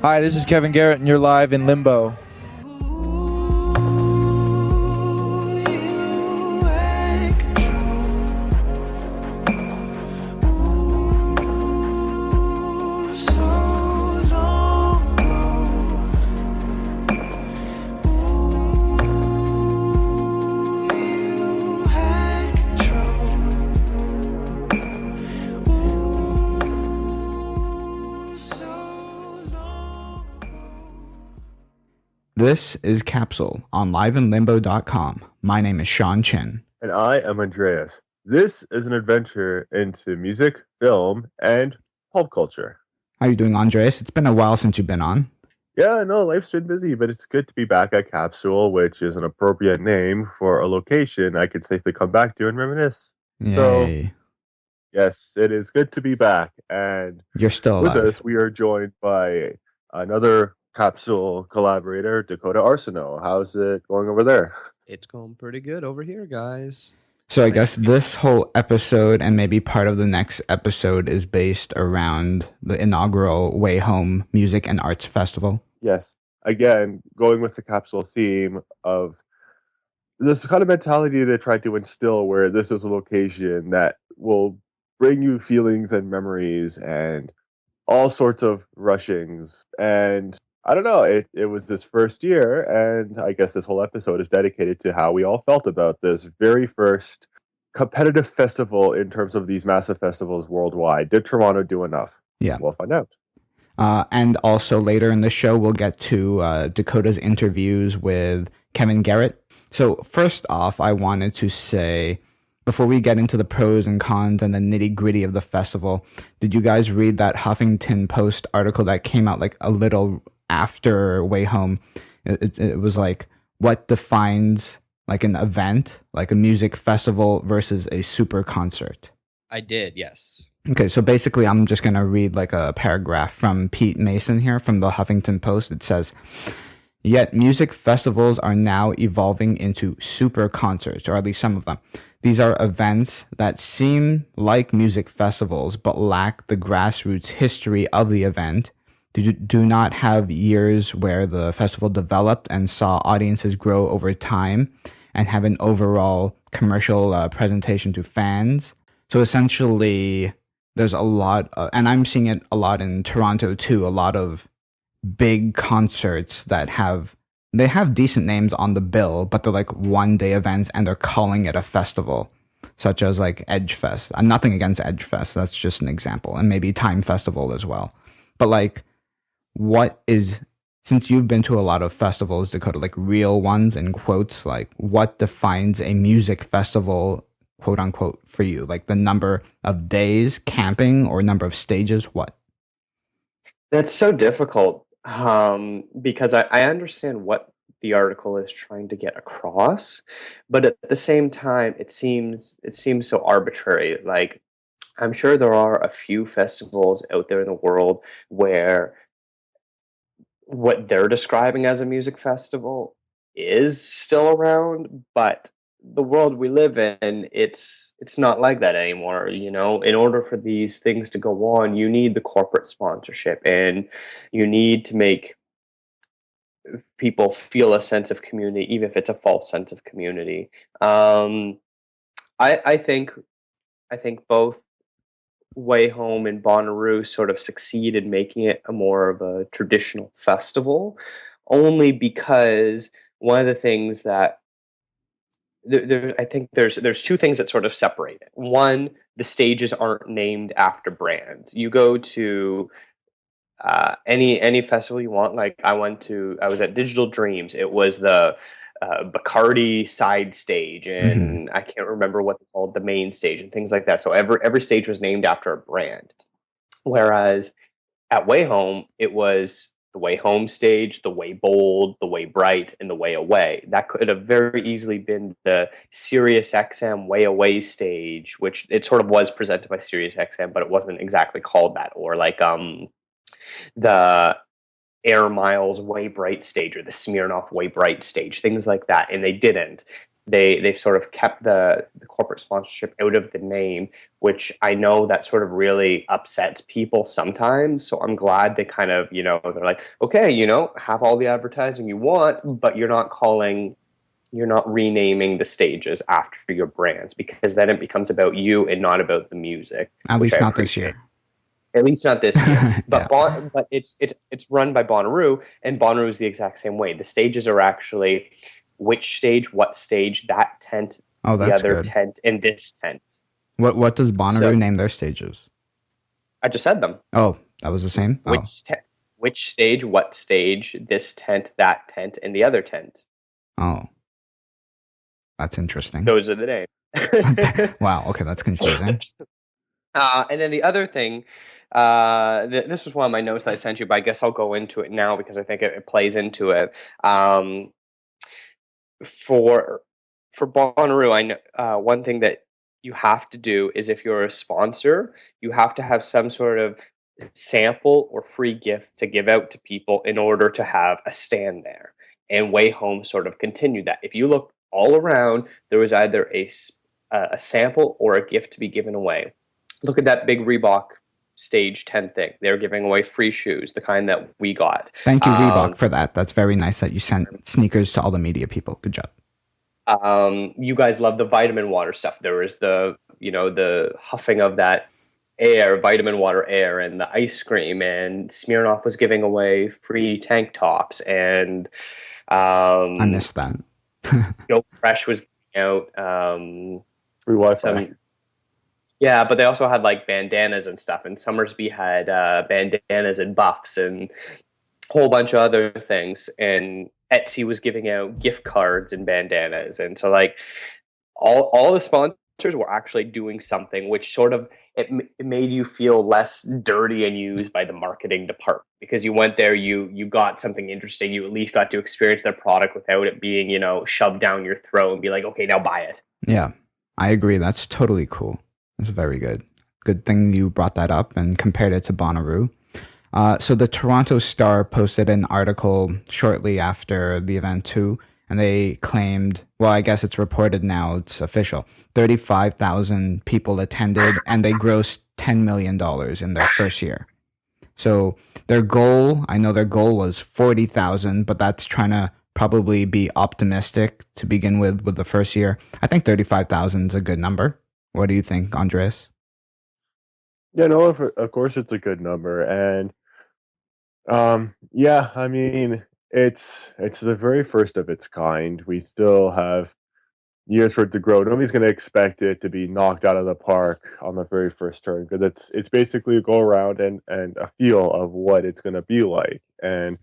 Hi, this is Kevin Garrett, and you're live in Limbo. This is Capsule on liveinlimbo.com. My name is Sean Chen. And I am Andreas. This is an adventure into music, film, and pulp culture. How are you doing, Andreas? It's been a while since you've been on. Yeah, no, life's been busy, but it's good to be back at Capsule, which is an appropriate name for a location I could safely come back to and reminisce. So, Yay. yes, it is good to be back. And You're still with alive. us, we are joined by another Capsule collaborator, Dakota Arsenault. How's it going over there? It's going pretty good over here, guys. So I Nice guess to be this whole episode and maybe part of the next episode is based around the inaugural WayHome Music and Arts Festival. Yes. Again, going with the Capsule theme of this kind of mentality they tried to instill, where this is a location that will bring you feelings and memories and all sorts of rushings. And I don't know, it was this first year, and I guess this whole episode is dedicated to how we all felt about this very first competitive festival in terms of these massive festivals worldwide. Did Toronto do enough? Yeah. We'll find out. And also later in the show, we'll get to Dakota's interviews with Kevin Garrett. So first off, I wanted to say, before we get into the pros and cons and the nitty gritty of the festival, did you guys read that Huffington Post article that came out like a little after Way Home? It was like, what defines like an event, like a music festival versus a super concert? I did, yes. Okay, so basically, I'm just going to read like a paragraph from Pete Mason here from the Huffington Post. It says, yet music festivals are now evolving into super concerts, or at least some of them. These are events that seem like music festivals, but lack the grassroots history of the event, do not have years where the festival developed and saw audiences grow over time, and have an overall commercial presentation to fans. So essentially, there's a lot, and I'm seeing it a lot in Toronto too, a lot of big concerts that have decent names on the bill, but they're like one-day events and they're calling it a festival, such as like Edgefest. Nothing against Edgefest, that's just an example, and maybe Time Festival as well. But like, since you've been to a lot of festivals, Dakota, like real ones in quotes, like what defines a music festival, quote unquote, for you? Like the number of days camping or number of stages? What? That's so difficult because I understand what the article is trying to get across, but at the same time, it seems so arbitrary. Like I'm sure there are a few festivals out there in the world where what they're describing as a music festival is still around, but the world we live in, it's not like that anymore. In order for these things to go on, you need the corporate sponsorship, and you need to make people feel a sense of community, even if it's a false sense of community. Um, I, I think I think both Way Home and Bonnaroo sort of succeed in making it a more of a traditional festival, only because one of the things that I think there's two things that sort of separate it. One, the stages aren't named after brands. You go to any festival you want. Like I was at Digital Dreams. It was the Bacardi side stage, Mm-hmm. and I can't remember what they called the main stage and things like that. So every stage was named after a brand. Whereas at Way Home, it was the Way Home stage, the Way Bold, the Way Bright, and the Way Away. That could have very easily been the Sirius XM Way Away stage, which it sort of was presented by Sirius XM, but it wasn't exactly called that. Or like the Air Miles Way Bright stage or the Smirnoff Way Bright stage, things like that. And they didn't. they've sort of kept the corporate sponsorship out of the name, which I know that sort of really upsets people sometimes. So I'm glad they kind of, they're like, okay, have all the advertising you want, but you're not renaming the stages after your brands, because then it becomes about you and not about the music. At which least I not this appreciate. year. At least not this year. But Yeah. but it's run by Bonnaroo, and Bonnaroo is the exact same way. The stages are actually which stage, what stage, that tent, Oh, the that's other good. tent, and this tent. What does Bonnaroo So- name their stages? I just said them. Oh, that was the same? Oh. Which stage, what stage, this tent, that tent, and the other tent. Oh. That's interesting. Those are the names. Wow, okay, that's confusing. And then the other thing, this was one of my notes that I sent you, but I guess I'll go into it now because I think it plays into it. For Bonnaroo, I know one thing that you have to do is, if you're a sponsor, you have to have some sort of sample or free gift to give out to people in order to have a stand there. And WayHome sort of continued that. If you look all around, there was either a sample or a gift to be given away. Look at that big Reebok stage 10 thing. They're giving away free shoes, the kind that we got. Thank you, Reebok, for that. That's very nice that you sent sneakers to all the media people. Good job. You guys love the vitamin water stuff. There was the huffing of that air, vitamin water air, and the ice cream, and Smirnoff was giving away free tank tops, and I missed that. Joe Fresh was giving out Free Wi-Fi. some. Yeah, but they also had like bandanas and stuff, and Summersby had bandanas and buffs and a whole bunch of other things, and Etsy was giving out gift cards and bandanas, and so like all the sponsors were actually doing something, which sort of it made you feel less dirty and used by the marketing department, because you went there, you got something interesting, you at least got to experience their product without it being shoved down your throat and be like, okay, now buy it. Yeah, I agree. That's totally cool. That's very good. Good thing you brought that up and compared it to Bonnaroo. So the Toronto Star posted an article shortly after the event too, and they claimed, well, I guess it's reported now, it's official, 35,000 people attended, and they grossed $10 million in their first year. So their goal, I know their goal was 40,000, but that's trying to probably be optimistic to begin with the first year. I think 35,000 is a good number. What do you think, Andreas? Yeah, no, of course it's a good number, and yeah, I mean it's the very first of its kind. We still have years for it to grow. Nobody's going to expect it to be knocked out of the park on the very first turn, because it's basically a go around and a feel of what it's going to be like. And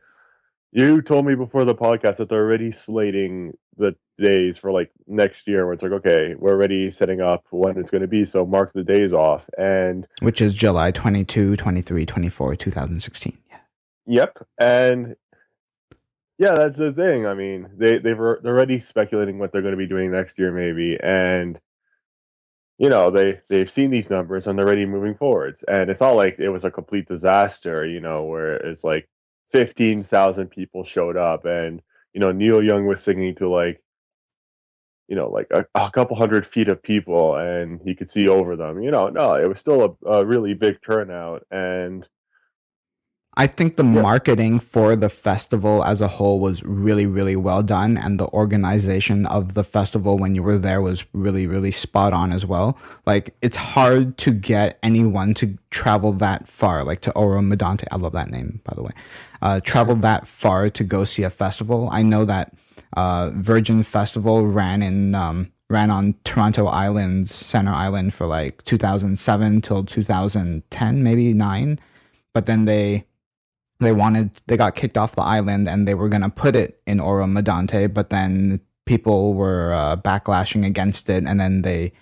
you told me before the podcast that they're already slating the days for like next year, where it's like, okay, we're already setting up when it's going to be, so mark the days off. And which is July 22, 23, 24, 2016. Yeah. Yep. And yeah, that's the thing. I mean, they're already speculating what they're going to be doing next year, maybe, and they've seen these numbers and they're already moving forwards. And it's not like it was a complete disaster, where it's like 15,000 people showed up, and Neil Young was singing to like a couple hundred feet of people, and he could see over them. No, it was still a really big turnout, and I think the marketing for the festival as a whole was really, really well done, and the organization of the festival when you were there was really, really spot on as well. Like, it's hard to get anyone to travel that far, like to Oro-Medonte. I love that name, by the way. Travel that far to go see a festival. I know that Virgin Festival ran on Toronto Island's Center Island for like 2007 till 2010, maybe 9, but then they got kicked off the island and they were going to put it in Oro-Medonte, but then people were backlashing against it, and then they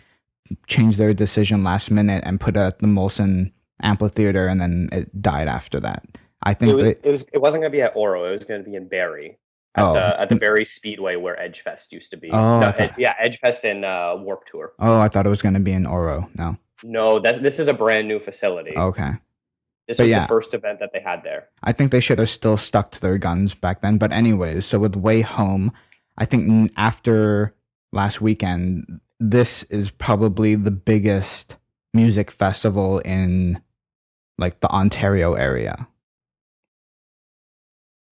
changed their decision last minute and put it at the Molson Amphitheater, and then it died after that. I think it wasn't going to be at Oro, it was going to be in Barrie. At the Barrie Speedway where Edgefest used to be. Edgefest and Warped Tour. Oh, I thought it was going to be in Oro. No, this is a brand new facility. Okay. This is the first event that they had there. I think they should have still stuck to their guns back then. But anyways, so with WayHome, I think after last weekend, this is probably the biggest music festival in like the Ontario area.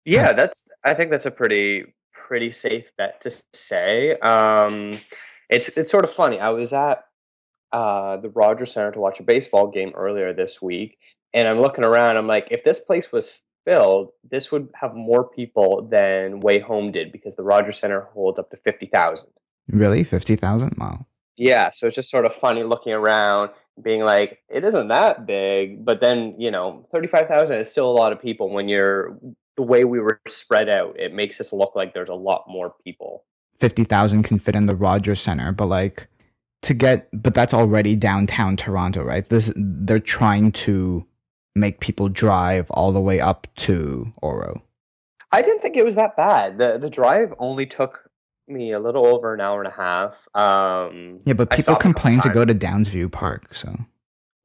Yeah, I think that's a pretty safe bet to say. It's sort of funny. I was at the Rogers Center to watch a baseball game earlier this week, and I'm looking around. I'm like, if this place was filled, this would have more people than WayHome did because the Rogers Center holds up to 50,000. Really? 50,000? Wow. Yeah, so it's just sort of funny looking around, being like, it isn't that big, but then 35,000 is still a lot of people when you're the way we were spread out. It makes us look like there's a lot more people. 50,000 can fit in the Rogers Center, but like but that's already downtown Toronto, right? They're trying to make people drive all the way up to Oro. I didn't think it was that bad. The drive only took me a little over an hour and a half. Yeah, but I people stopped a couple complain to go times. to Downsview Park, so.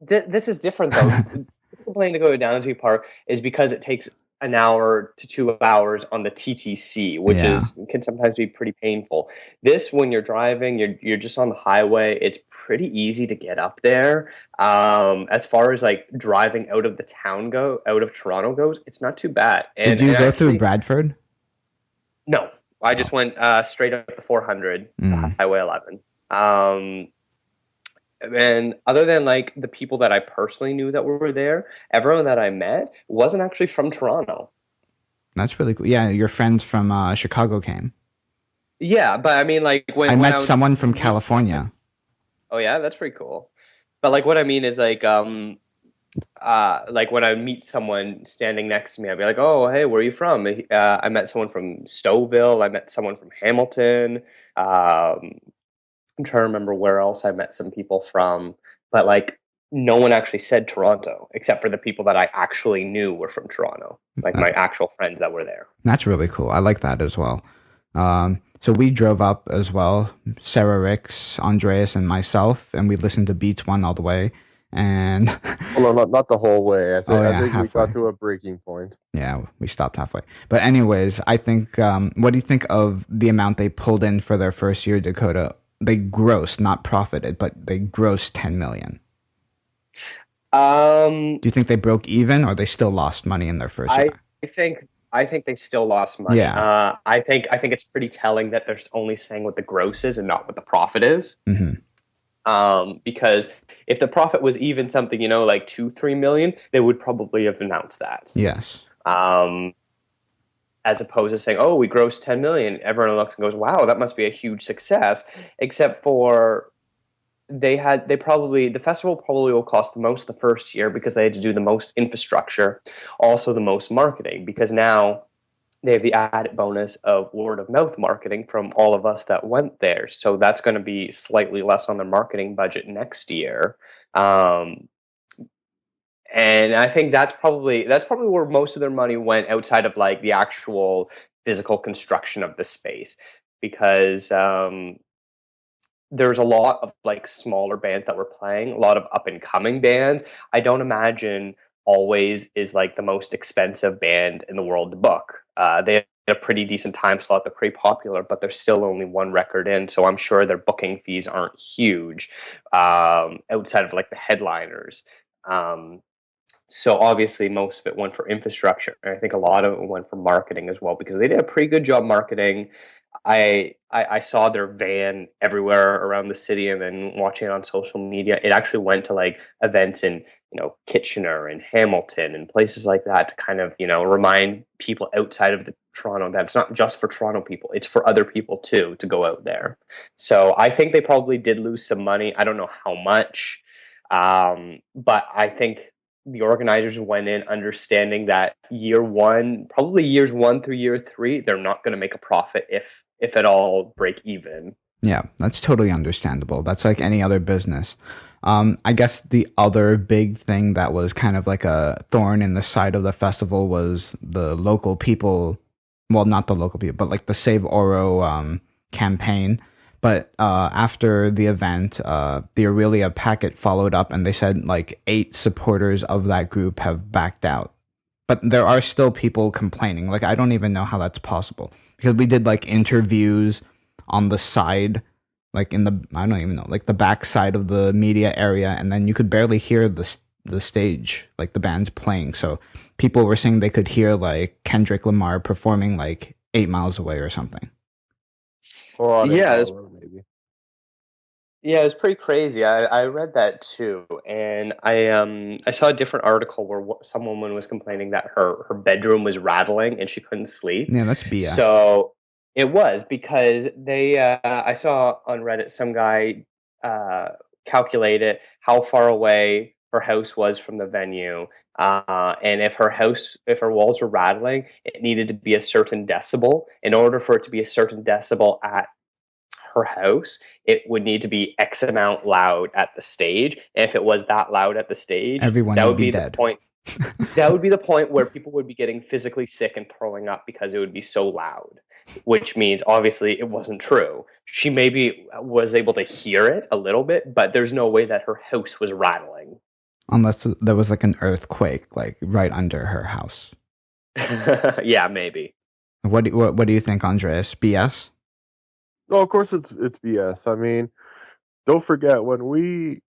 This is different though. People complain to go to Downsview Park is because it takes an hour to 2 hours on the TTC, which Yeah. can sometimes be pretty painful. This, when you're driving, you're just on the highway. It's pretty easy to get up there. As far as like driving out of out of Toronto goes, it's not too bad. Did you and go through actually- Bradford? No, I just went straight up the 400, Highway 11. And other than like the people that I personally knew that were there, everyone that I met wasn't actually from Toronto. That's really cool. Yeah, your friends from Chicago came. Yeah, but I mean, like I met someone from California. Oh yeah, that's pretty cool. But like, what I mean is like when I meet someone standing next to me, I'd be like, "Oh, hey, where are you from?" I met someone from Stouffville. I met someone from Hamilton. I'm trying to remember where else I met some people from, but like no one actually said Toronto except for the people that I actually knew were from Toronto, like my actual friends that were there. That's really cool. I like that as well. So we drove up as well, Sarah Ricks, Andreas, and myself, and we listened to Beats One all the way. And Well, no, not the whole way. I think we halfway. got to a breaking point. Yeah, we stopped halfway. But anyways, I think, what do you think of the amount they pulled in for their first year, Dakota? They grossed, not profited, but they grossed 10 million. Do you think they broke even, or they still lost money in their first year? I think they still lost money. Yeah. I think it's pretty telling that they're only saying what the gross is and not what the profit is. Mm-hmm. Because if the profit was even something, like 2-3 million, they would probably have announced that. Yes. As opposed to saying, "Oh, we grossed 10 million." Everyone looks and goes, "Wow, that must be a huge success." Except for the festival probably will cost the most the first year because they had to do the most infrastructure, also the most marketing, because now they have the added bonus of word of mouth marketing from all of us that went there. So that's going to be slightly less on their marketing budget next year. And I think that's probably where most of their money went outside of like the actual physical construction of the space, because there's a lot of like smaller bands that were playing, a lot of up and coming bands. I don't imagine Always is like the most expensive band in the world to book. They had a pretty decent time slot. They're pretty popular, but they're still only one record in, so I'm sure their booking fees aren't huge outside of like the headliners. So obviously most of it went for infrastructure, and I think a lot of it went for marketing as well, because they did a pretty good job marketing. I saw their van everywhere around the city, and then watching it on social media, it actually went to like events in Kitchener and Hamilton and places like that to kind of remind people outside of the Toronto that it's not just for Toronto people, it's for other people too to go out there. So I think they probably did lose some money. I don't know how much, but I think the organizers went in understanding that probably years 1 through year 3, they're not going to make a profit, if at all, break even. Yeah, that's totally understandable. That's like any other business. I guess the other big thing that was kind of like a thorn in the side of the festival was the local people. Well, not the local people, but like the Save Oro campaign. But after the event, the Aurelia Packet followed up, and they said like 8 supporters of that group have backed out. But there are still people complaining. Like, I don't even know how that's possible, because we did like interviews on the side like in the, I don't even know, like the back side of the media area, and then you could barely hear the stage, like the band's playing. So people were saying they could hear like Kendrick Lamar performing like 8 miles away or something. Or on Yeah, a it's road, maybe. Yeah, it's pretty crazy. I read that too, and I saw a different article where someone was complaining that her bedroom was rattling and she couldn't sleep. Yeah, that's BS. So it was because they I saw on Reddit some guy uh, calculated how far away her house was from the venue, and if her walls were rattling, it needed to be a certain decibel. In order for it to be a certain decibel at her house, it would need to be X amount loud at the stage. And if it was that loud at the stage, Everyone that would would be be the dead. point. That would be the point where people would be getting physically sick and throwing up because it would be so loud, which means obviously it wasn't true. She maybe was able to hear it a little bit, but there's no way that her house was rattling. Unless there was like an earthquake like right under her house. Yeah, maybe. What do you think, Andreas? BS? No, of course it's BS. I mean, don't forget when we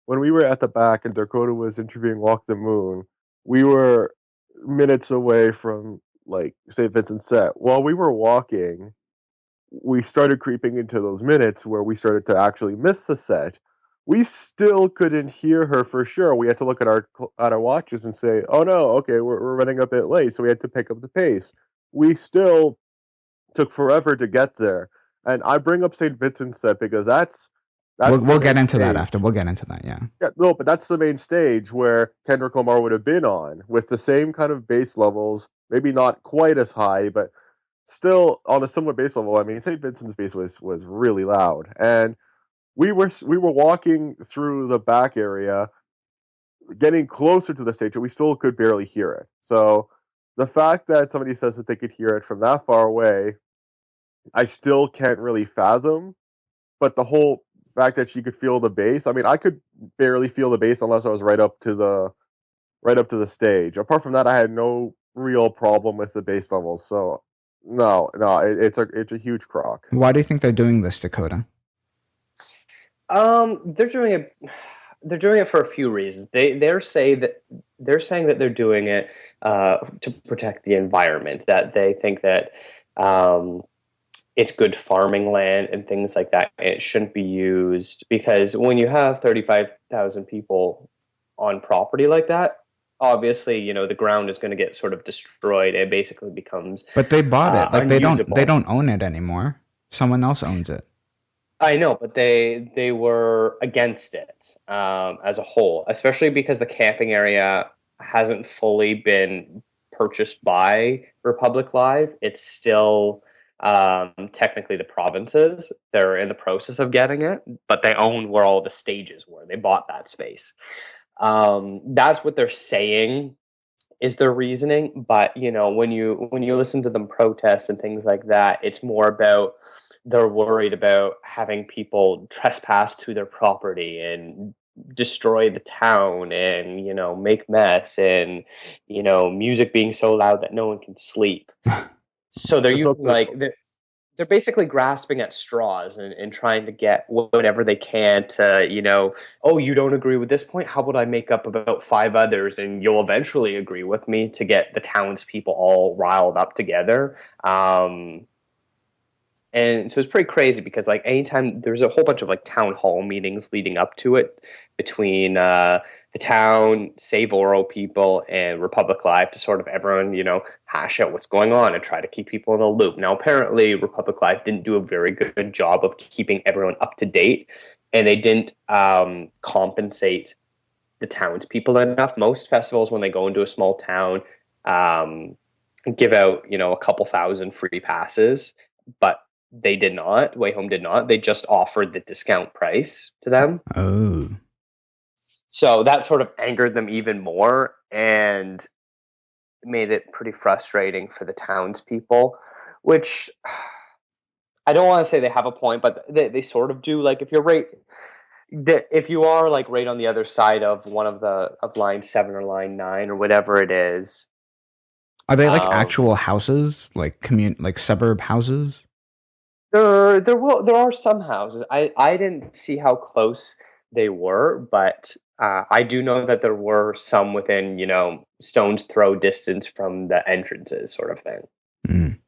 were at the back and Dakota was interviewing Walk the Moon, we were minutes away from like St. Vincent's set. While we were walking, we started creeping into those minutes where we started to actually miss the set. We still couldn't hear her for sure. We had to look at our watches and say, "Oh no, okay, we're running a bit late," so we had to pick up the pace. We still took forever to get there. And I bring up St. Vincent's set because that's the We'll get main into that after. stage. We'll get into that. Yeah. Yeah, no, but that's the main stage where Kendrick Lamar would have been on with the same kind of bass levels, maybe not quite as high, but still on a similar bass level. I mean, St. Vincent's bass was really loud, and we were walking through the back area, getting closer to the stage, and we still could barely hear it. So the fact that somebody says that they could hear it from that far away, I still can't really fathom. But the whole fact that she could feel the bass, I mean, I could barely feel the bass unless I was right up to the stage. Apart from that, I had no real problem with the bass levels. So no, it's a huge crock. Why do you think they're doing this, Dakota? They're doing it. They're doing it for a few reasons. They're saying that they're doing it to protect the environment. That they think that it's good farming land and things like that. It shouldn't be used because when you have 35,000 people on property like that, obviously, the ground is going to get sort of destroyed. It basically becomes But they bought it. Like unusable. they don't own it anymore. Someone else owns it. I know, but they were against it as a whole, especially because the camping area hasn't fully been purchased by Republic Live. It's still technically the provinces. They're in the process of getting it, but they own where all the stages were. They bought that space. That's what they're saying is their reasoning. But when you listen to them protest and things like that, it's more about they're worried about having people trespass to their property and destroy the town and make mess and music being so loud that no one can sleep. So they're using they're basically grasping at straws and trying to get whatever they can to, oh, you don't agree with this point? How about I make up about 5 others and you'll eventually agree with me to get the townspeople all riled up together. And so it's pretty crazy because anytime there's a whole bunch of town hall meetings leading up to it between the town, Save Oro people, and Republic Live to sort of everyone, hash out what's going on and try to keep people in the loop. Now, apparently, Republic Live didn't do a very good job of keeping everyone up to date, and they didn't compensate the townspeople enough. Most festivals, when they go into a small town, give out, a couple thousand free passes, but they did not. WayHome did not. They just offered the discount price to them. Oh. So that sort of angered them even more and made it pretty frustrating for the townspeople, which I don't want to say they have a point, but they sort of do. Like if you are right on the other side of one of line 7 or line 9 or whatever it is. Are they actual houses, like suburb houses? There are some houses. I didn't see how close they were, but I do know that there were some within, stone's throw distance from the entrances, sort of thing. Mm,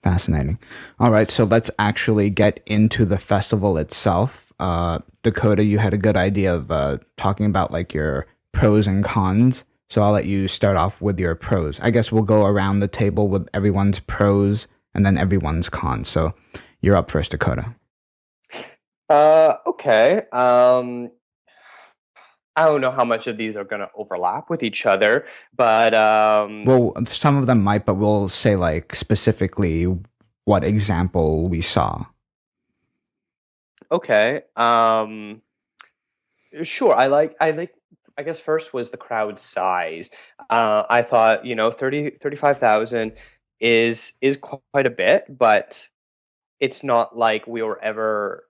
fascinating. All right, so let's actually get into the festival itself. Dakota, you had a good idea of talking about like your pros and cons. So I'll let you start off with your pros. I guess we'll go around the table with everyone's pros and then everyone's cons. So you're up first, Dakota. Okay. I don't know how much of these are going to overlap with each other, but Well, some of them might, but we'll say like specifically what example we saw. okay. Sure. I guess first was the crowd size. I thought, 35,000 is quite a bit, but it's not like we were ever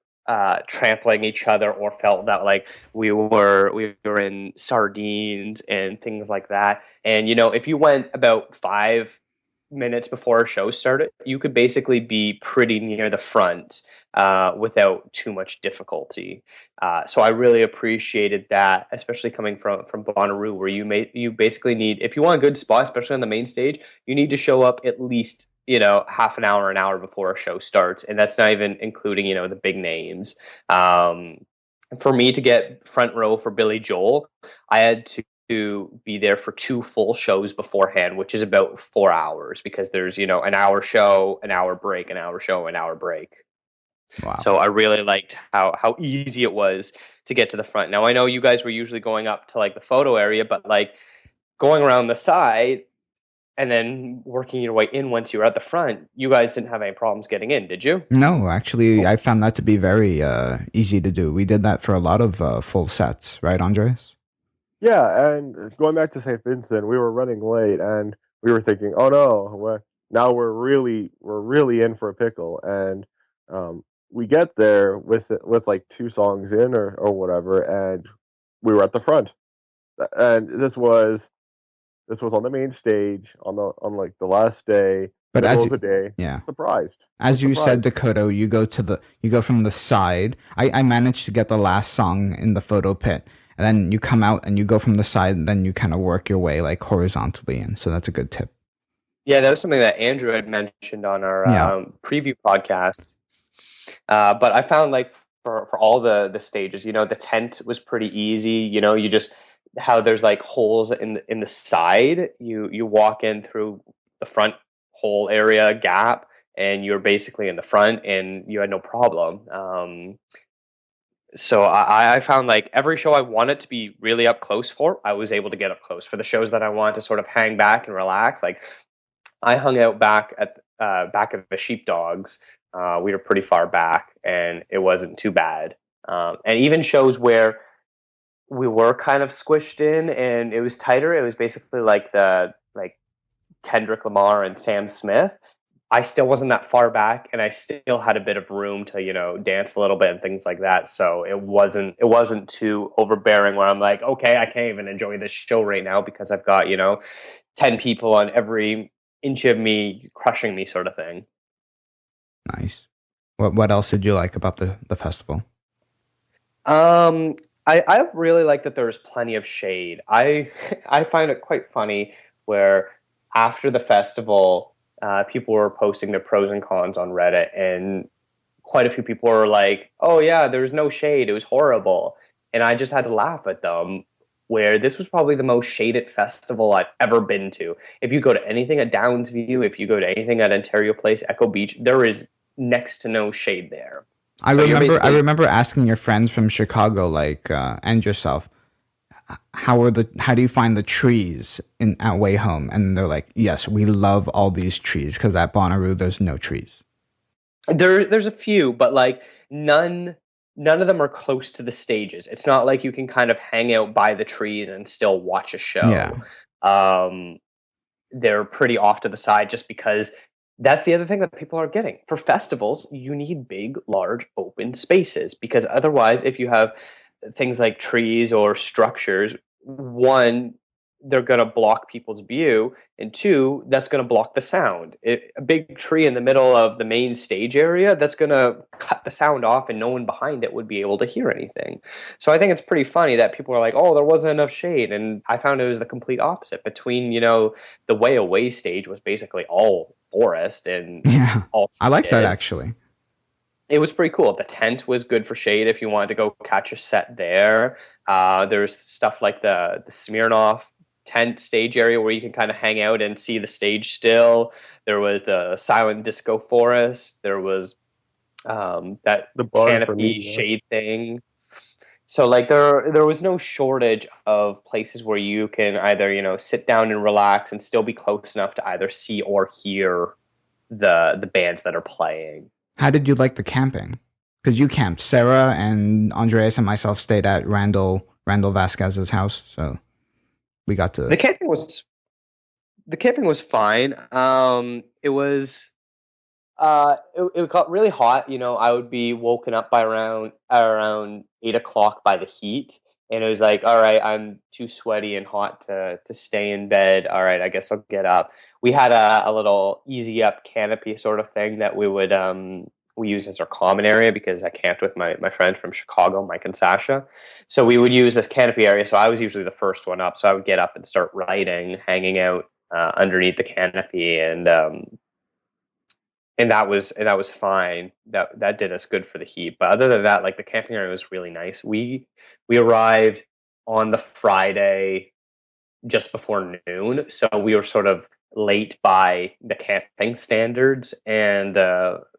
trampling each other or felt that like we were in sardines and things like that. And if you went about 5 minutes before a show started, you could basically be pretty near the front without too much difficulty. So I really appreciated that, especially coming from Bonnaroo, where you basically need, if you want a good spot, especially on the main stage, you need to show up at least half an hour before a show starts, and that's not even including the big names. For me to get front row for Billy Joel, I had to be there for 2 full shows beforehand, which is about 4 hours, because there's an hour show, an hour break, an hour show, an hour break. Wow. So I really liked how easy it was to get to the front. Now I know you guys were usually going up to like the photo area, but like going around the side and then working your way in once you were at the front, you guys didn't have any problems getting in, did you? No, actually, I found that to be very easy to do. We did that for a lot of full sets, right, Andreas? Yeah, and going back to St. Vincent, we were running late, and we were thinking, "Oh no, now we're really in for a pickle." And we get there with like 2 songs in or whatever, and we were at the front. And this was on the main stage on like the last day, But middle as of you, the day. yeah, Surprised. as you said, Surprised. Dakota, you go from the side. I managed to get the last song in the photo pit, and then you come out and you go from the side, and then you kind of work your way like horizontally in. So that's a good tip. Yeah, that was something that Andrew had mentioned on our Yeah. preview podcast. But I found like for all the stages, the tent was pretty easy. You just, how there's like holes in the side. You walk in through the front hole area gap, and you're basically in the front, and you had no problem. So I found like every show I wanted to be really up close for, I was able to get up close. For the shows that I wanted to sort of hang back and relax, like I hung out back of the sheepdogs. We were pretty far back, and it wasn't too bad. And even shows where we were kind of squished in and it was tighter, it was basically like the like Kendrick Lamar and Sam Smith. I still wasn't that far back, and I still had a bit of room to dance a little bit and things like that. So it wasn't too overbearing where I'm like, okay, I can't even enjoy this show right now because I've got 10 people on every inch of me crushing me, sort of thing. Nice. What else did you like about the festival? I really like that there was plenty of shade. I find it quite funny where after the festival, people were posting their pros and cons on Reddit, and quite a few people were like, "Oh yeah, there was no shade. It was horrible," and I just had to laugh at them. Where this was probably the most shaded festival I've ever been to. If you go to anything at Downsview, if you go to anything at Ontario Place, Echo Beach, there is next to no shade there. I So you're remember I basically remember asking your friends from Chicago, like, and yourself, how do you find the trees in at WayHome? And they're like, yes, we love all these trees because at Bonnaroo there's no trees. there's a few, but like none of them are close to the stages. It's not like you can kind of hang out by the trees and still watch a Yeah. show. Um, they're pretty off to the side just because that's the other thing that people are getting. For festivals, you need big, large, open spaces because otherwise, if you have things like trees or structures, one, they're going to block people's view, and two, that's going to block the sound. A big tree in the middle of the main stage area, that's going to cut the sound off, and no one behind it would be able to hear anything. So I think it's pretty funny that people are like, oh, there wasn't enough shade, and I found it was the complete opposite. Between, the Way Away stage was basically all forest and Yeah, all I like that shade. actually. It was pretty cool. The tent was good for shade if you wanted to go catch a set there. There's stuff like the Smirnoff tent stage area where you can kind of hang out and see the stage still. There was the silent disco forest. There was that The barn for canopy me, yeah. shade thing. So like there was no shortage of places where you can either sit down and relax and still be close enough to either see or hear the bands that are playing. How did you like the camping? Because you camped. Sarah and Andreas and myself stayed at Randall Vasquez's house, so we got to. The camping was fine. It was it got really hot. I would be woken up by around 8 o'clock by the heat, and it was like, all right, I'm too sweaty and hot to stay in bed. All right, I guess I'll get up. We had a little easy up canopy sort of thing that we use as our common area because I camped with my friend from Chicago, Mike and Sasha. So we would use this canopy area. So I was usually the first one up. So I would get up and start writing, hanging out underneath the canopy, and that was fine. That did us good for the heat. But other than that, like the camping area was really nice. We arrived on the Friday just before noon, so we were sort of late by the camping standards, and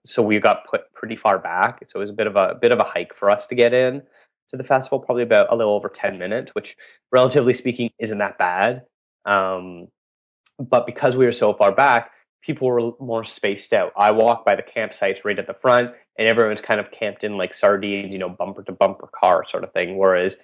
so we got put pretty far back. So it was a bit of a hike for us to get in to the festival, probably about a little over 10 minutes, which relatively speaking isn't that bad. But because we were so far back, people were more spaced out. I walked by the campsites right at the front, and everyone's kind of camped in like sardines, bumper to bumper car sort of thing. Whereas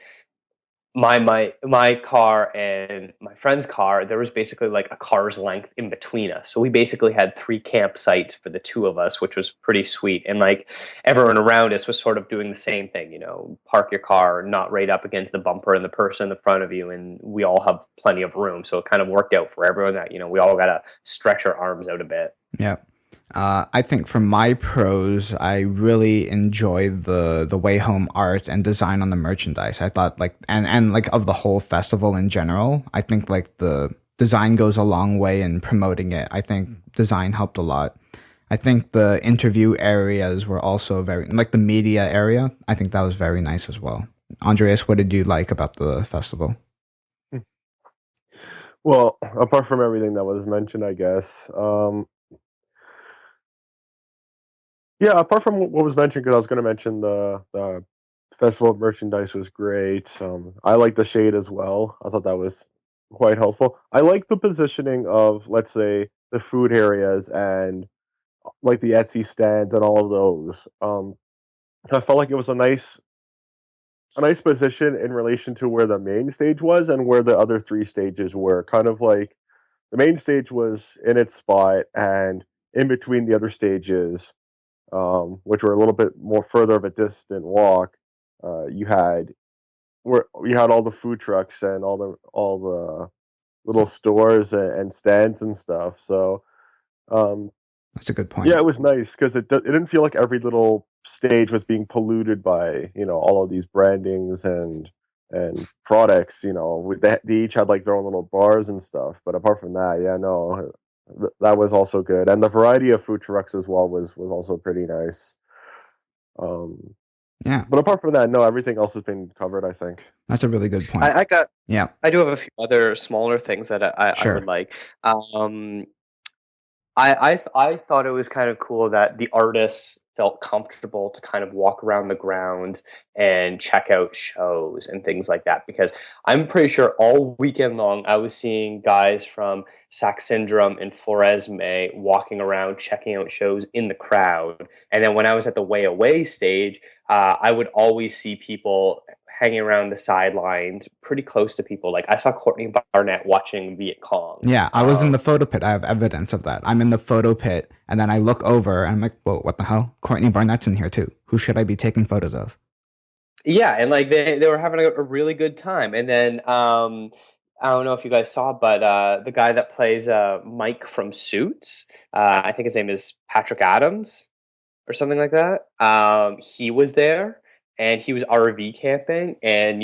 my car and my friend's car, there was basically like a car's length in between us. So we basically had 3 campsites for the 2 of us, which was pretty sweet. And like everyone around us was sort of doing the same thing, park your car not right up against the bumper and the person in the front of you. And we all have plenty of room. So it kind of worked out for everyone that, we all got to stretch our arms out a bit. Yeah. I think for my pros, I really enjoy the WayHome art and design on the merchandise. I thought like and like of the whole festival in general, I think like the design goes a long way in promoting it. I think design helped a lot. I think the interview areas were also very, like the media area, I think that was very nice as well. Andreas, what did you like about the festival? Well, apart from everything that was mentioned, I guess. Yeah, apart from what was mentioned, because I was going to mention the festival merchandise was great. I like the shade as well. I thought that was quite helpful. I like the positioning of, let's say, the food areas and like the Etsy stands and all of those. I felt like it was a nice position in relation to where the main stage was and where the other 3 stages were. Kind of like the main stage was in its spot, and in between the other stages, which were a little bit more further of a distant walk, you had all the food trucks and all the little stores and stands and stuff. So That's a good point. yeah, it was nice because it didn't feel like every little stage was being polluted by all of these brandings and products. They each had like their own little bars and stuff. But apart from that, yeah, no, that was also good, and the variety of food trucks as well was also pretty nice. Yeah, But apart from that, no, everything else has been covered, I think. that's a really good point. Yeah, I do have a few other smaller things that I Sure. would like. I thought it was kind of cool that the artists felt comfortable to kind of walk around the grounds and check out shows and things like that, because I'm pretty sure all weekend long I was seeing guys from Sac Syndrome and Foresme walking around checking out shows in the crowd. And then when I was at the Way Away stage, I would always see people hanging around the sidelines pretty close to people. Like I saw Courtney Barnett watching Viet Cong. Yeah, I was in the photo pit. I have evidence of that. I'm in the photo pit, and then I look over, and I'm like, whoa, what the hell? Courtney Barnett's in here, too. Who should I be taking photos of? Yeah, and like they were having a really good time. And then I don't know if you guys saw, but the guy that plays Mike from Suits, I think his name is Patrick Adams or something like that. He was there and he was RV camping, and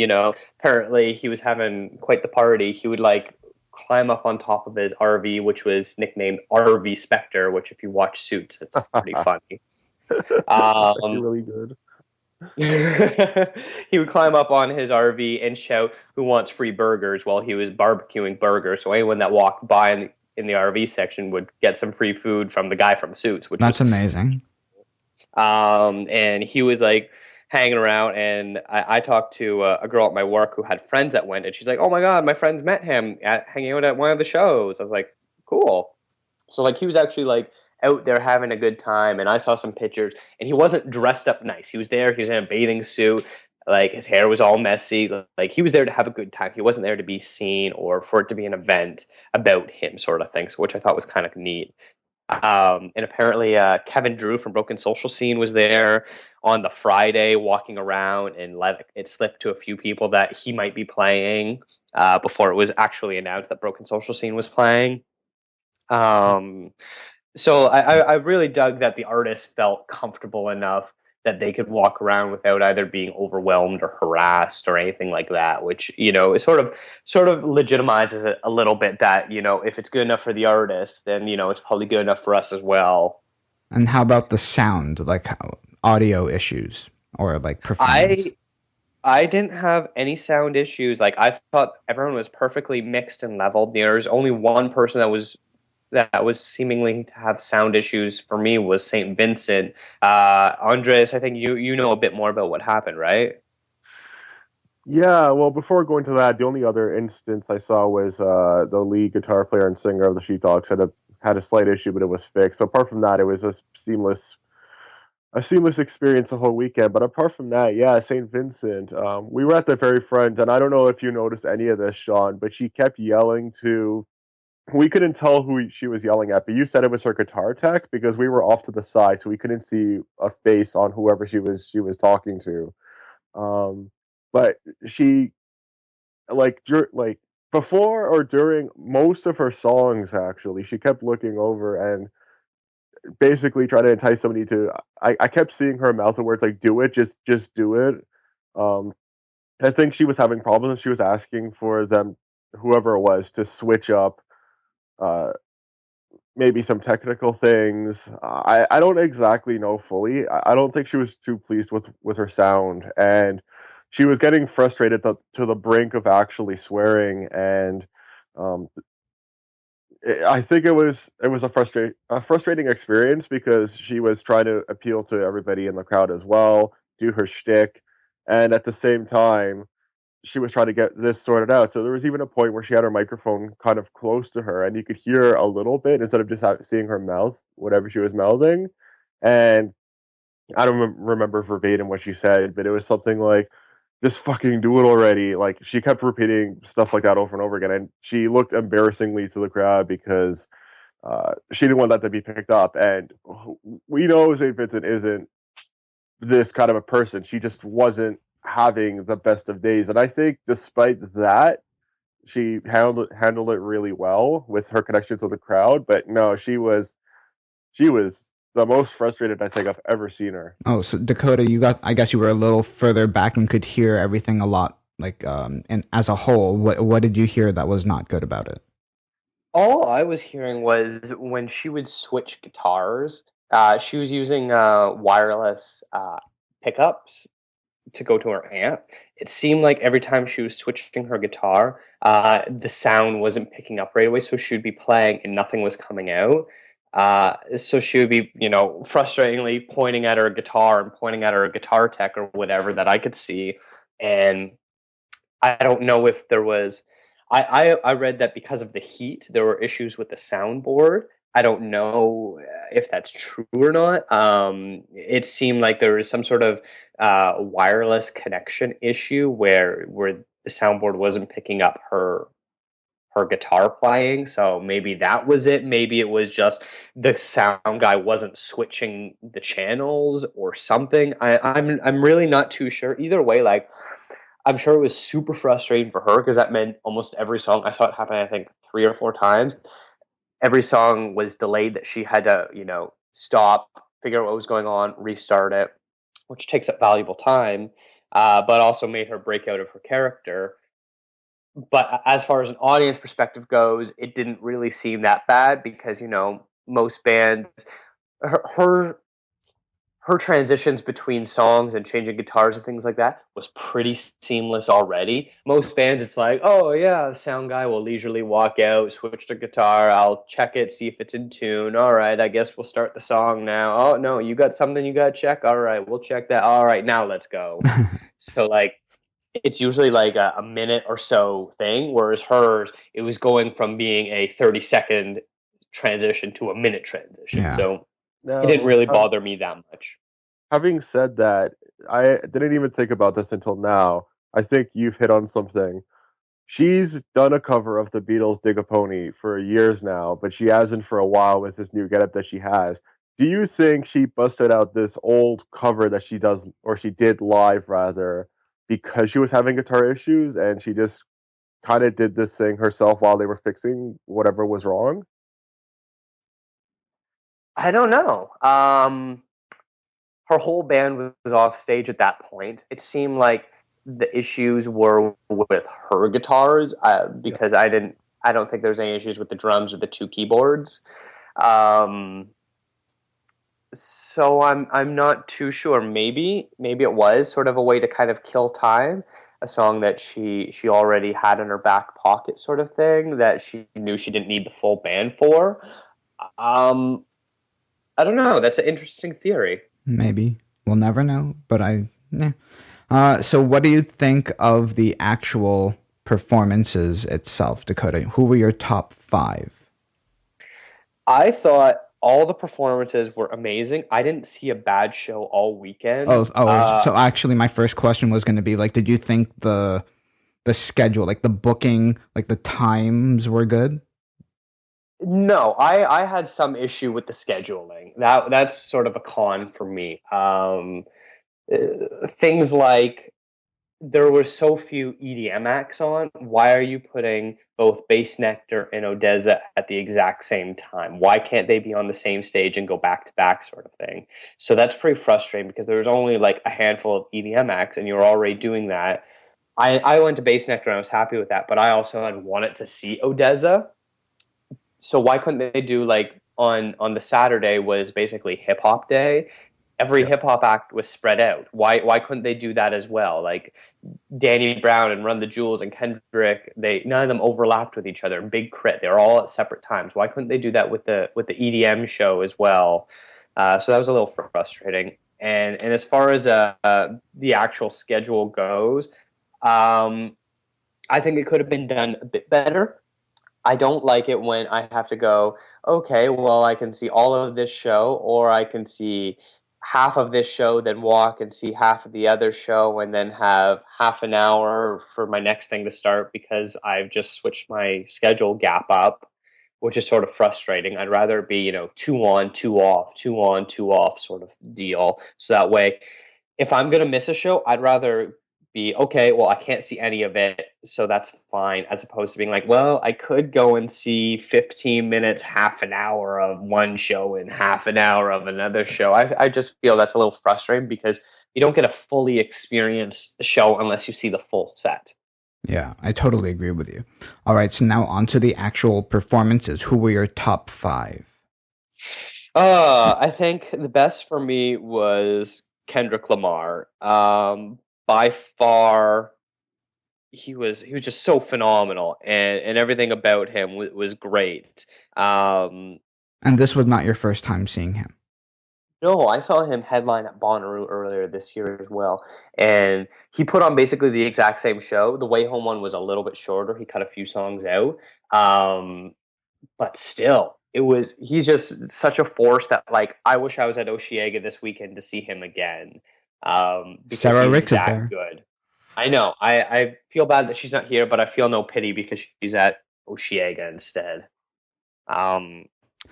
apparently he was having quite the party. He would like climb up on top of his RV, which was nicknamed RV Spectre. Which, if you watch Suits, it's pretty funny. Actually really good. He would climb up on his RV and shout, "Who wants free burgers?" while he was barbecuing burgers. So anyone that walked by in the RV section would get some free food from the guy from Suits, which That's was amazing. and he was like hanging around, and I talked to a girl at my work who had friends that went, and she's like, "Oh my god, my friends met him hanging out at one of the shows." I was like, "Cool." So like he was actually like out there having a good time, and I saw some pictures, and he wasn't dressed up nice. He was there, he was in a bathing suit, like his hair was all messy, like he was there to have a good time. He wasn't there to be seen or for it to be an event about him, sort of thing. So, which I thought was kind of neat. And apparently Kevin Drew from Broken Social Scene was there on the Friday walking around and let it slip to a few people that he might be playing before it was actually announced that Broken Social Scene was playing. So I really dug that the artist felt comfortable enough that they could walk around without either being overwhelmed or harassed or anything like that, which is sort of legitimizes it a little bit that if it's good enough for the artist, then it's probably good enough for us as well. And how about the sound, like audio issues or like performance? I didn't have any sound issues. Like I thought everyone was perfectly mixed and leveled. There's only one person that was seemingly to have sound issues for me was St. Vincent. Andres, I think you know a bit more about what happened, right? Yeah, well, before going to that, the only other instance I saw was the lead guitar player and singer of the Sheepdogs had a slight issue, but it was fixed. So apart from that, it was a seamless experience the whole weekend. But apart from that, yeah, St. Vincent, we were at the very front, and I don't know if you noticed any of this, Sean, but she kept yelling to. We couldn't tell who she was yelling at, but you said it was her guitar tech because we were off to the side, so we couldn't see a face on whoever she was talking to. But she like before or during most of her songs, actually, she kept looking over and basically trying to entice somebody to. I kept seeing her mouth the words like "do it, just do it." Um, I think she was having problems. She was asking for them, whoever it was, to switch up. Uh, Maybe some technical things. I don't exactly know fully. I don't think she was too pleased with her sound, and she was getting frustrated to the brink of actually swearing. And um, I think it was a frustrating experience because she was trying to appeal to everybody in the crowd as well, do her shtick, and at the same time she was trying to get this sorted out. So there was even a point where she had her microphone kind of close to her, and you could hear a little bit instead of just seeing her mouth, whatever she was mouthing. And I don't remember verbatim what she said, but it was something like, "Just fucking do it already." Like she kept repeating stuff like that over and over again, and she looked embarrassingly to the crowd because she didn't want that to be picked up. And we know St. Vincent isn't this kind of a person. She just wasn't having the best of days. And I think despite that, she handled it really well with her connection to the crowd. But no, she was the most frustrated I think I've ever seen her. Oh, so Dakota, I guess you were a little further back and could hear everything a lot, like, and as a whole, what did you hear that was not good about it? All I was hearing was when she would switch guitars, she was using wireless pickups to go to her amp. It seemed like every time she was switching her guitar, the sound wasn't picking up right away, so she would be playing and nothing was coming out. So she would be, frustratingly pointing at her guitar and pointing at her guitar tech or whatever that I could see. And I don't know if there was. I read that because of the heat, there were issues with the soundboard. I don't know if that's true or not. It seemed like there was some sort of wireless connection issue where the soundboard wasn't picking up her guitar playing. So maybe that was it. Maybe it was just the sound guy wasn't switching the channels or something. I'm really not too sure. Either way, like I'm sure it was super frustrating for her because that meant almost every song, I saw it happen, I think 3 or 4 times. Every song was delayed that she had to, stop, figure out what was going on, restart it, which takes up valuable time, but also made her break out of her character. But as far as an audience perspective goes, it didn't really seem that bad because, most bands, her her transitions between songs and changing guitars and things like that was pretty seamless already. Most bands, it's like, oh yeah, the sound guy will leisurely walk out, switch to guitar, I'll check it, see if it's in tune. All right, I guess we'll start the song now. Oh no, you got something you got to check? All right, we'll check that. All right, now let's go. So like, it's usually like a minute or so thing, whereas hers, it was going from being a 30-second transition to a minute transition. Yeah. So it didn't Now, really bother me that much. having said that, I didn't even think about this until now. I think you've hit on something. She's done a cover of the Beatles' Dig a Pony for years now, but she hasn't for a while with this new getup that she has. Do you think she busted out this old cover that she does, or she did live rather, because she was having guitar issues and she just kind of did this thing herself while they were fixing whatever was wrong? I don't know. Her whole band was off stage at that point. It seemed like the issues were with her guitars Yeah. because I don't think there's any issues with the drums or the 2 keyboards. Um, so I'm not too sure. Maybe it was sort of a way to kind of kill time, a song that she already had in her back pocket, sort of thing that she knew she didn't need the full band for. Um, I don't know. That's an interesting theory. Maybe. We'll never know, but so what do you think of the actual performances itself, Dakota? Who were your top 5? I thought all the performances were amazing. I didn't see a bad show all weekend. So actually my first question was going to be like, did you think the schedule, like the booking, like the times were good? No, I had some issue with the scheduling. That's sort of a con for me. Things like there were so few EDM acts on. Why are you putting both Bass Nectar and Odessa at the exact same time? Why can't they be on the same stage and go back to back, sort of thing? So that's pretty frustrating because there was only like a handful of EDM acts, and you're already doing that. I went to Bass Nectar and I was happy with that, but I also had wanted to see Odessa. So why couldn't they do like on the Saturday was basically hip hop day? Every Yeah. hip hop act was spread out. Why couldn't they do that as well? Like Danny Brown and Run the Jewels and Kendrick, they none of them overlapped with each other. Big Crit, they were all at separate times. Why couldn't they do that with the EDM show as well? So that was a little frustrating. And as far as the actual schedule goes, um, I think it could have been done a bit better. I don't like it when I have to go, okay, well, I can see all of this show, or I can see half of this show, then walk and see half of the other show, and then have half an hour for my next thing to start because I've just switched my schedule gap up, which is sort of frustrating. I'd rather it be, 2 on, 2 off, 2 on, 2 off sort of deal. So that way, if I'm going to miss a show, I'd rather be okay, well, I can't see any of it, so that's fine, as opposed to being like, well, I could go and see 15 minutes, half an hour of one show and half an hour of another show. I just feel that's a little frustrating because you don't get to fully experience the show unless you see the full set. Yeah, I totally agree with you. All right, so now on to the actual performances. Who were your top 5? I think the best for me was Kendrick Lamar. By far, he was just so phenomenal, and everything about him was great. And this was not your first time seeing him. No, I saw him headline at Bonnaroo earlier this year as well, and he put on basically the exact same show. The Way Home one was a little bit shorter. He cut a few songs out, but still, he's just such a force that like I wish I was at Oshiega this weekend to see him again, because Sarah he's Ricks is that there. good. I know. I feel bad that she's not here, but I feel no pity because she's at Oshiega instead. How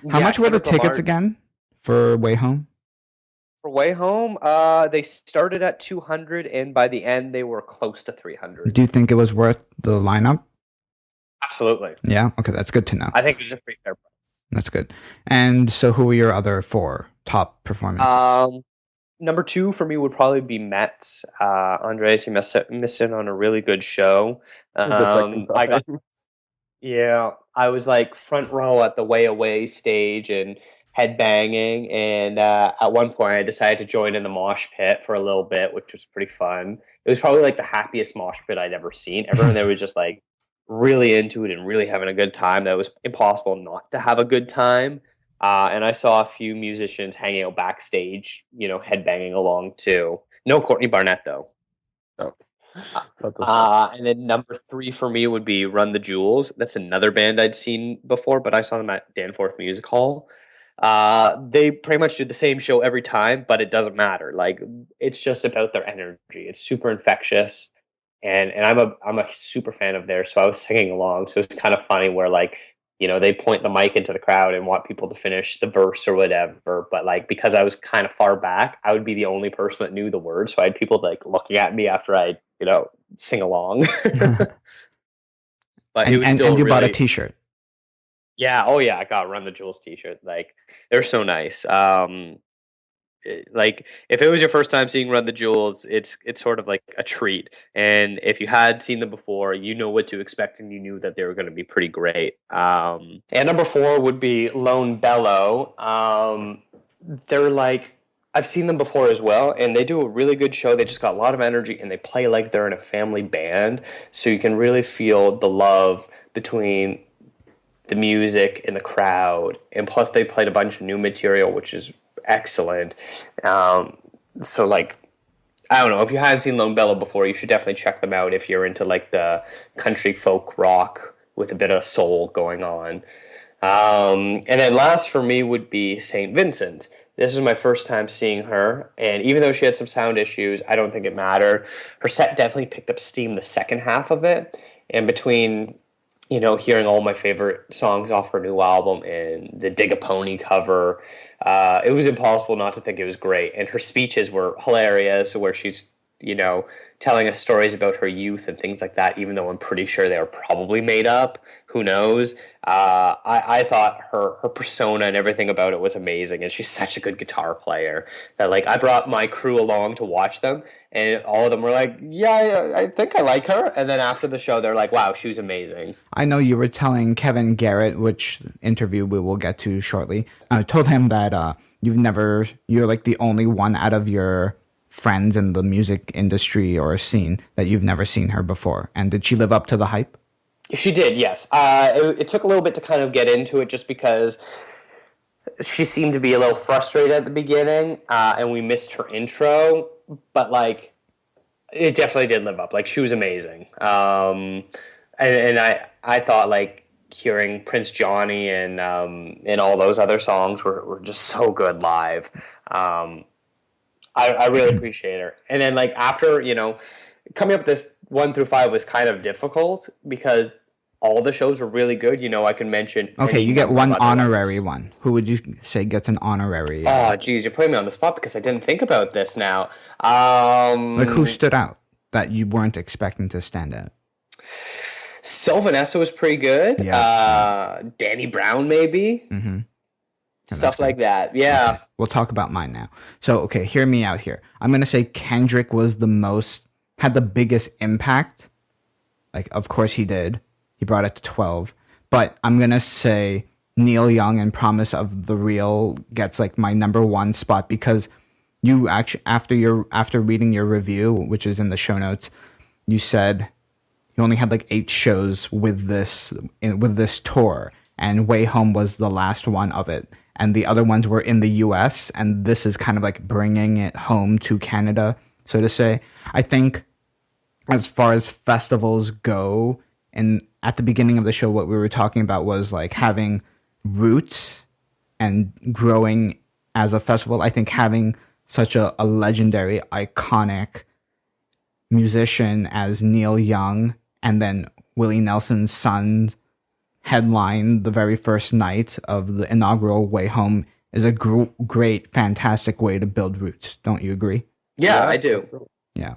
much were the Kendrick tickets Lamar, again for Way Home? For Way Home, they started at 200, and by the end, they were close to 300. Do you think it was worth the lineup? Absolutely. Yeah. Okay, that's good to know. I think it was a pretty fair price. That's good. And so, who were your other 4 top performances? Number 2 for me would probably be Mets. Andreas, you missed it on a really good show. The second time. I was like front row at the Way Away stage and head banging. And at one point, I decided to join in the mosh pit for a little bit, which was pretty fun. It was probably like the happiest mosh pit I'd ever seen. Everyone there was just like really into it and really having a good time. That was impossible not to have a good time. And I saw a few musicians hanging out backstage, headbanging along too. No Courtney Barnett though. No. Not this one. And then number 3 for me would be Run the Jewels. That's another band I'd seen before, but I saw them at Danforth Music Hall. They pretty much do the same show every time, but it doesn't matter. Like, it's just about their energy. It's super infectious. And I'm a super fan of theirs, so I was singing along. So it's kind of funny where they point the mic into the crowd and want people to finish the verse or whatever. But like, because I was kind of far back, I would be the only person that knew the words. So I had people like looking at me after I, sing along. But it was still and you bought a really- T-shirt. Yeah. Oh yeah. I got Run the Jewels t-shirt. Like, they're so nice. Like, if it was your first time seeing Run the Jewels, it's sort of like a treat. And if you had seen them before, you know what to expect, and you knew that they were going to be pretty great. And number 4 would be Lone Bellow. They're like, I've seen them before as well, and they do a really good show. They just got a lot of energy, and they play like they're in a family band, so you can really feel the love between the music and the crowd. And plus, they played a bunch of new material, which is excellent. So like, I don't know, if you haven't seen Lone Bellow before, you should definitely check them out if you're into like the country folk rock with a bit of soul going on. And then last for me would be St. Vincent. This is my first time seeing her, and even though she had some sound issues, I don't think it mattered. Her set definitely picked up steam the second half of it, and between hearing all my favorite songs off her new album and the Dig a Pony cover, it was impossible not to think it was great. And her speeches were hilarious, where she's, telling us stories about her youth and things like that, even though I'm pretty sure they were probably made up. Who knows? I thought her persona and everything about it was amazing, and she's such a good guitar player that, like, I brought my crew along to watch them, and all of them were like, yeah, I think I like her. And then after the show, they're like, wow, she was amazing. I know you were telling Kevin Garrett, which interview we will get to shortly. I told him that you're like the only one out of your friends in the music industry or scene that you've never seen her before. And did she live up to the hype? She did, yes. It took a little bit to kind of get into it, just because she seemed to be a little frustrated at the beginning, and we missed her intro. But like, it definitely did live up. Like, she was amazing. And I thought, like, hearing Prince Johnny and all those other songs were just so good live. I really appreciate her. And then, like, after, coming up with this 1 through 5 was kind of difficult because all the shows were really good. I can mention. Okay, you get one honorary one. Who would you say gets an honorary? Oh, geez, you're putting me on the spot because I didn't think about this now. Like, who stood out that you weren't expecting to stand out? Sylvanessa was pretty good. Yeah. Danny Brown, maybe. Mm-hmm. Stuff like that. Yeah. Okay. We'll talk about mine now. So, okay, hear me out here. I'm going to say Kendrick had the biggest impact. Like, of course he did. He brought it to 12. But I'm going to say Neil Young and Promise of the Real gets like my number 1 spot, because you actually, after reading your review, which is in the show notes, you said you only had like 8 shows with this tour, and Way Home was the last one of it. And the other ones were in the US, and this is kind of like bringing it home to Canada, so to say. I think as far as festivals go, and at the beginning of the show, what we were talking about was like having roots and growing as a festival. I think having such a legendary, iconic musician as Neil Young, and then Willie Nelson's son headline the very first night of the inaugural Way Home is a great, fantastic way to build roots. Don't you agree? Yeah, I do. Yeah.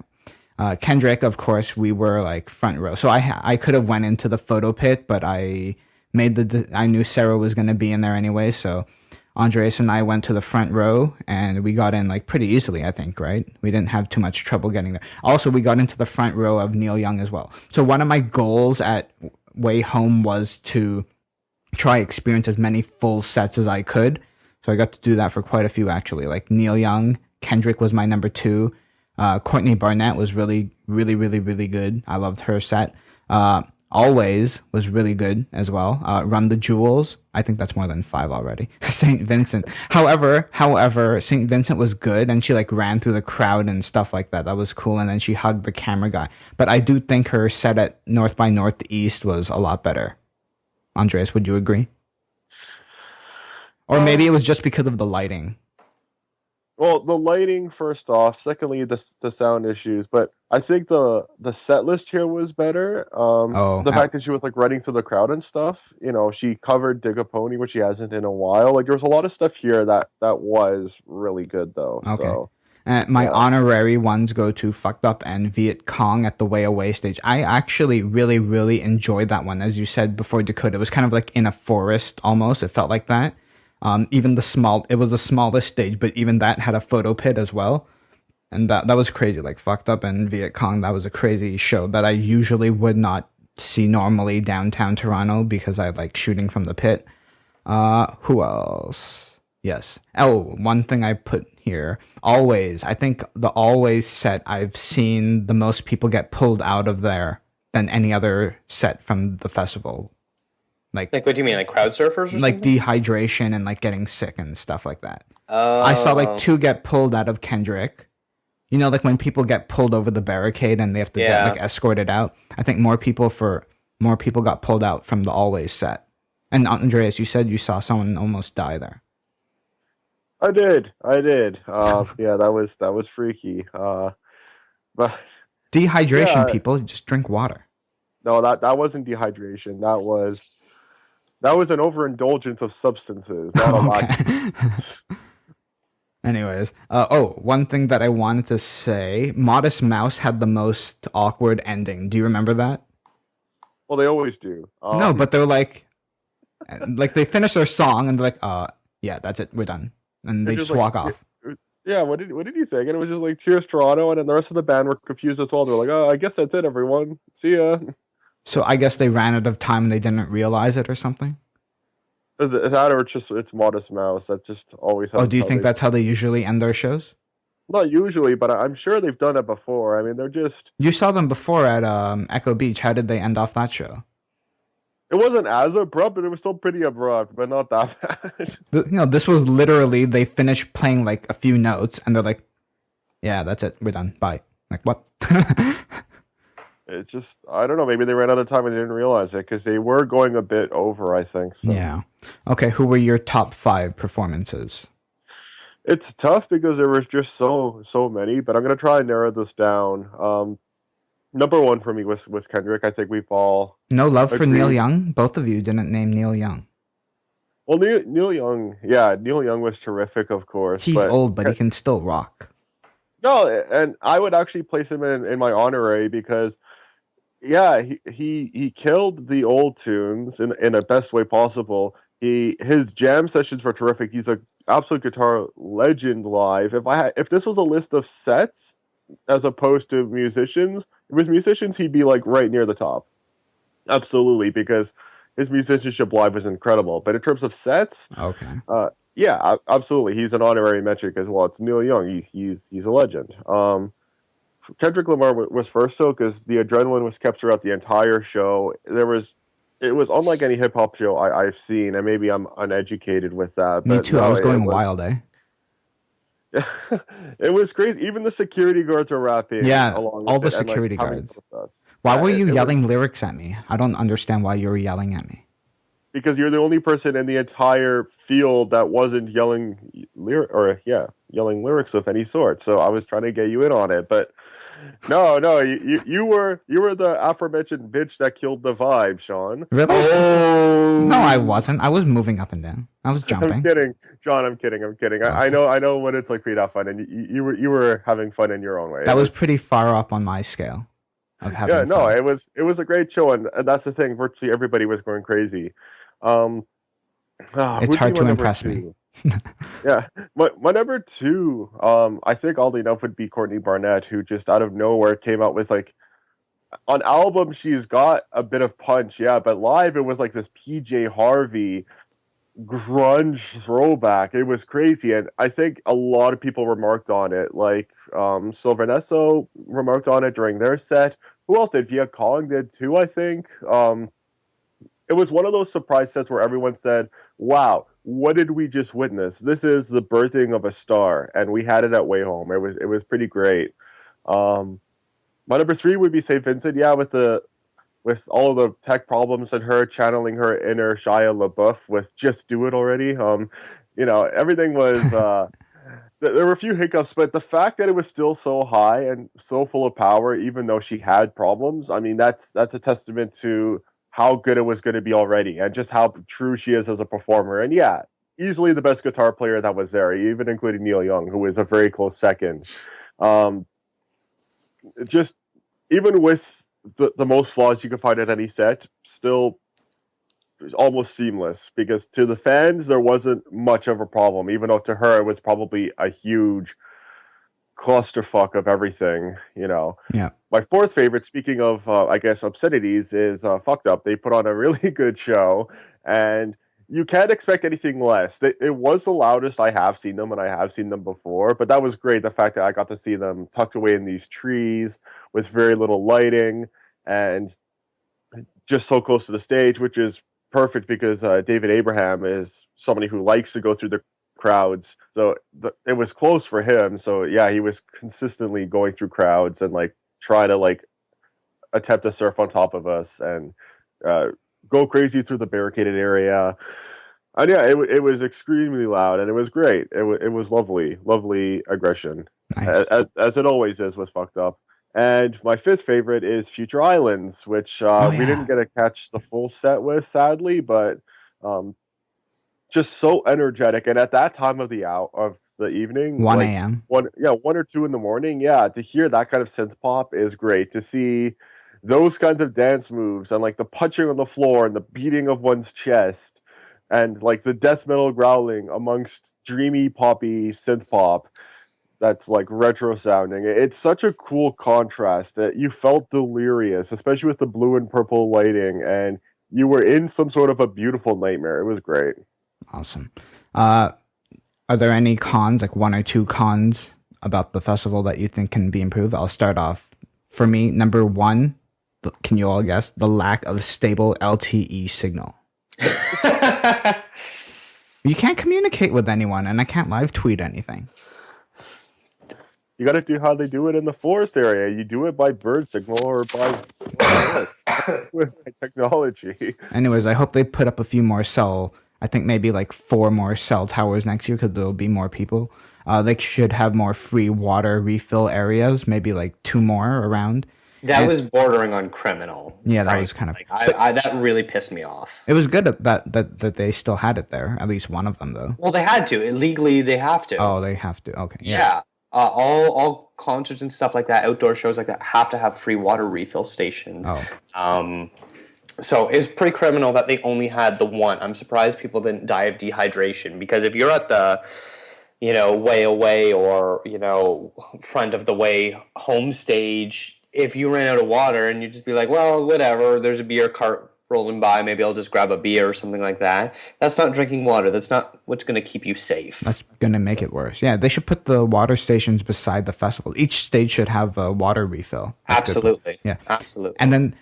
Kendrick, of course, we were like front row. So I could have went into the photo pit, but I knew Sarah was going to be in there anyway. So Andreas and I went to the front row and we got in like pretty easily, I think, right? We didn't have too much trouble getting there. Also, we got into the front row of Neil Young as well. So one of my goals at WayHome was to try experience as many full sets as I could. So I got to do that for quite a few, actually. Like Neil Young, Kendrick was my number 2. Courtney Barnett was really, really, really, really good. I loved her set. Always was really good as well. Run the Jewels. I think that's more than 5 already. St. Vincent. However, St. Vincent was good, and she like ran through the crowd and stuff like that. That was cool, and then she hugged the camera guy. But I do think her set at North by Northeast was a lot better. Andreas, would you agree? Or maybe it was just because of the lighting. Well, the lighting first off. Secondly, the sound issues. But I think the set list here was better. The fact that she was like running through the crowd and stuff. You know, she covered Dig a Pony, which she hasn't in a while. Like there was a lot of stuff here that was really good though. Okay. So, my honorary ones go to Fucked Up and Viet Cong at the Way Away stage. I actually really, really enjoyed that one. As you said before, Dakota, it was kind of like in a forest almost. It felt like that. Even it was the smallest stage, but even that had a photo pit as well. And that was crazy. Like Fucked Up and Viet Cong, that was a crazy show that I usually would not see normally downtown Toronto because I like shooting from the pit. Who else? Yes. Oh, one thing I put here. Always. I think the Always set, I've seen the most people get pulled out of there than any other set from the festival. Like what do you mean, like crowd surfers or something? Like dehydration and like getting sick and stuff like that. I saw like 2 get pulled out of Kendrick. You know, like when people get pulled over the barricade and they have to get like escorted out. I think more people got pulled out from the Always set. And Andreas, you said you saw someone almost die there. I did. Yeah, that was freaky. But dehydration, people just drink water. No, that wasn't dehydration. That was an overindulgence of substances, not a lot. Anyways, one thing that I wanted to say, Modest Mouse had the most awkward ending. Do you remember that? Well, they always do. No, but they're like they finish their song and they're like, yeah, that's it, we're done, and they just walk off. Yeah, what did you say again? It was just like cheers Toronto, and then the rest of the band were confused as well. They're like, oh, I guess that's it, everyone. See ya. So I guess they ran out of time and they didn't realize it or something? That or it's Modest Mouse. That's just always how. Oh, do you think that's how they usually end their shows? Not usually, but I'm sure they've done it before. I mean, they're just... You saw them before at Echo Beach. How did they end off that show? It wasn't as abrupt, but it was still pretty abrupt, but not that bad. You know, this was literally, they finished playing like a few notes and they're like, yeah, that's it. We're done. Bye. Like, what? It's just, I don't know, maybe they ran out of time and they didn't realize it because they were going a bit over, I think. So. Yeah. Okay, who were your top 5 performances? It's tough because there was just so many, but I'm going to try and narrow this down. Number 1 for me was Kendrick. I think we've all... No love for Neil Young? Both of you didn't name Neil Young. Well, Neil Young, yeah, Neil Young was terrific, of course. He's old, but he can still rock. No, and I would actually place him in my honorary because... Yeah, he killed the old tunes in the best way possible. His jam sessions were terrific. He's an absolute guitar legend live. If this was a list of sets as opposed to musicians, if it was musicians, he'd be like right near the top. Absolutely, because his musicianship live was incredible. But in terms of sets, okay, yeah, absolutely, he's an honorary metric as well. It's Neil Young. He's a legend. Kendrick Lamar was first, though, because the adrenaline was kept throughout the entire show. It was unlike any hip hop show I've seen, and maybe I'm uneducated with that. Me too. I was going wild, eh? It was crazy. Even the security guards were rapping. Yeah, all the security guards. Why were you yelling lyrics at me? I don't understand why you were yelling at me. Because you're the only person in the entire field that wasn't yelling lyrics of any sort. So I was trying to get you in on it, but No, you were the aforementioned bitch that killed the vibe, Sean. Really? Oh No, I wasn't. I was moving up and down. I was I'm jumping. kidding, John. I'm kidding. I know what it's like for you to have fun, and you were having fun in your own way. That was pretty far up on my scale of having yeah, no, fun. it was a great show, and that's the thing. Virtually everybody was going crazy. Um, It's who'd hard be to my number impress me. two? Yeah, my number two, I think oddly enough would be Courtney Barnett, who just out of nowhere came out with like on album she's got a bit of punch, yeah, but live it was like this PJ Harvey grunge throwback. It was crazy, and I think a lot of people remarked on it. Like Sylvanesso remarked on it during their set. Who else did? Viet Cong did too, I think. It was one of those surprise sets where everyone said, "Wow, what did we just witness? This is the birthing of a star," and we had it at WayHome. It was pretty great. My number three would be St. Vincent. Yeah, with all the tech problems and her channeling her inner Shia LaBeouf with "Just Do It Already." Everything was. There were a few hiccups, but the fact that it was still so high and so full of power, even though she had problems, I mean, that's a testament to how good it was going to be already, and just how true she is as a performer. And yeah, easily the best guitar player that was there, even including Neil Young, who was a very close second. Just even with the most flaws you could find at any set, still almost seamless, because to the fans there wasn't much of a problem, even though to her it was probably a huge clusterfuck of everything. Yeah. My fourth favorite, speaking of I guess obscenities, is Fucked Up. They put on a really good show, and you can't expect anything less. It was the loudest I have seen them, and I have seen them before, but that was great. The fact that I got to see them tucked away in these trees with very little lighting and just so close to the stage, which is perfect because David Abraham is somebody who likes to go through the crowds. So it was close for him. So yeah, he was consistently going through crowds and like try to like attempt to surf on top of us and go crazy through the barricaded area. And yeah, it was extremely loud and it was great. It was lovely aggression, Nice. as it always is with Fucked Up. And my fifth favorite is Future Islands, which we didn't get to catch the full set with, sadly, but just so energetic. And at that time of the evening, 1 like, a.m. 1 or 2 in the morning, yeah, to hear that kind of synth pop is great. To see those kinds of dance moves and like the punching on the floor and the beating of one's chest and like the death metal growling amongst dreamy poppy synth pop that's like retro sounding. It's such a cool contrast that you felt delirious, especially with the blue and purple lighting, and you were in some sort of a beautiful nightmare. It was great. Awesome. Are there any cons, like one or two cons about the festival that you think can be improved? I'll start off. For me, number one, can you all guess? The lack of stable LTE signal. You can't communicate with anyone, and I can't live tweet anything. You got to do how they do it in the forest area. You do it by bird signal or by technology. Anyways, I hope they put up a few more I think maybe like 4 more cell towers next year because there'll be more people. They should have more free water refill areas, maybe like 2 more around. That was bordering on criminal. Yeah, that was kind of. That really pissed me off. It was good that they still had it there. At least one of them, though. Well, they had to. Legally, they have to. Oh, they have to. Okay. Yeah. All concerts and stuff like that, outdoor shows like that, have to have free water refill stations. Oh. So it's pretty criminal that they only had the one. I'm surprised people didn't die of dehydration, because if you're at the, way away or, front of the way home stage, if you ran out of water and you just be like, well, whatever, there's a beer cart rolling by, maybe I'll just grab a beer or something like that. That's not drinking water. That's not what's going to keep you safe. That's going to make it worse. Yeah, they should put the water stations beside the festival. Each stage should have a water refill. That's absolutely. Yeah. Absolutely. And then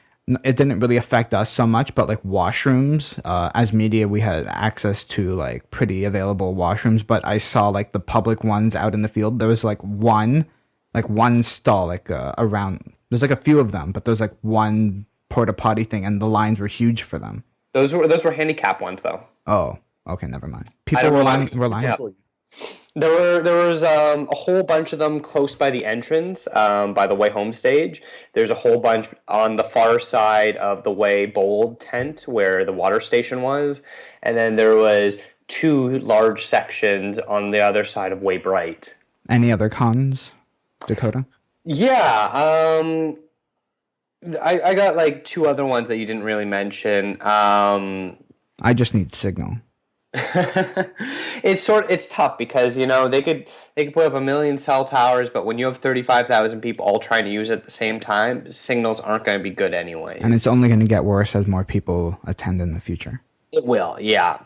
it didn't really affect us so much, but like washrooms, as media, we had access to like pretty available washrooms, but I saw like the public ones out in the field. There was like one stall, around, there's like a few of them, but there's like one porta potty thing, and the lines were huge for them. Those were handicap ones, though. Oh, okay, never mind. People were lining. Yeah. There was a whole bunch of them close by the entrance, by the Way Home stage. There's a whole bunch on the far side of the Way Bold tent where the water station was, and then there was two large sections on the other side of Way Bright. Any other cons, Dakota? Yeah, I got like two other ones that you didn't really mention. I just need signal. It's tough because they could put up 1 million cell towers, but when you have 35,000 people all trying to use it at the same time, signals aren't going to be good anyways. And it's only going to get worse as more people attend in the future. It will, yeah.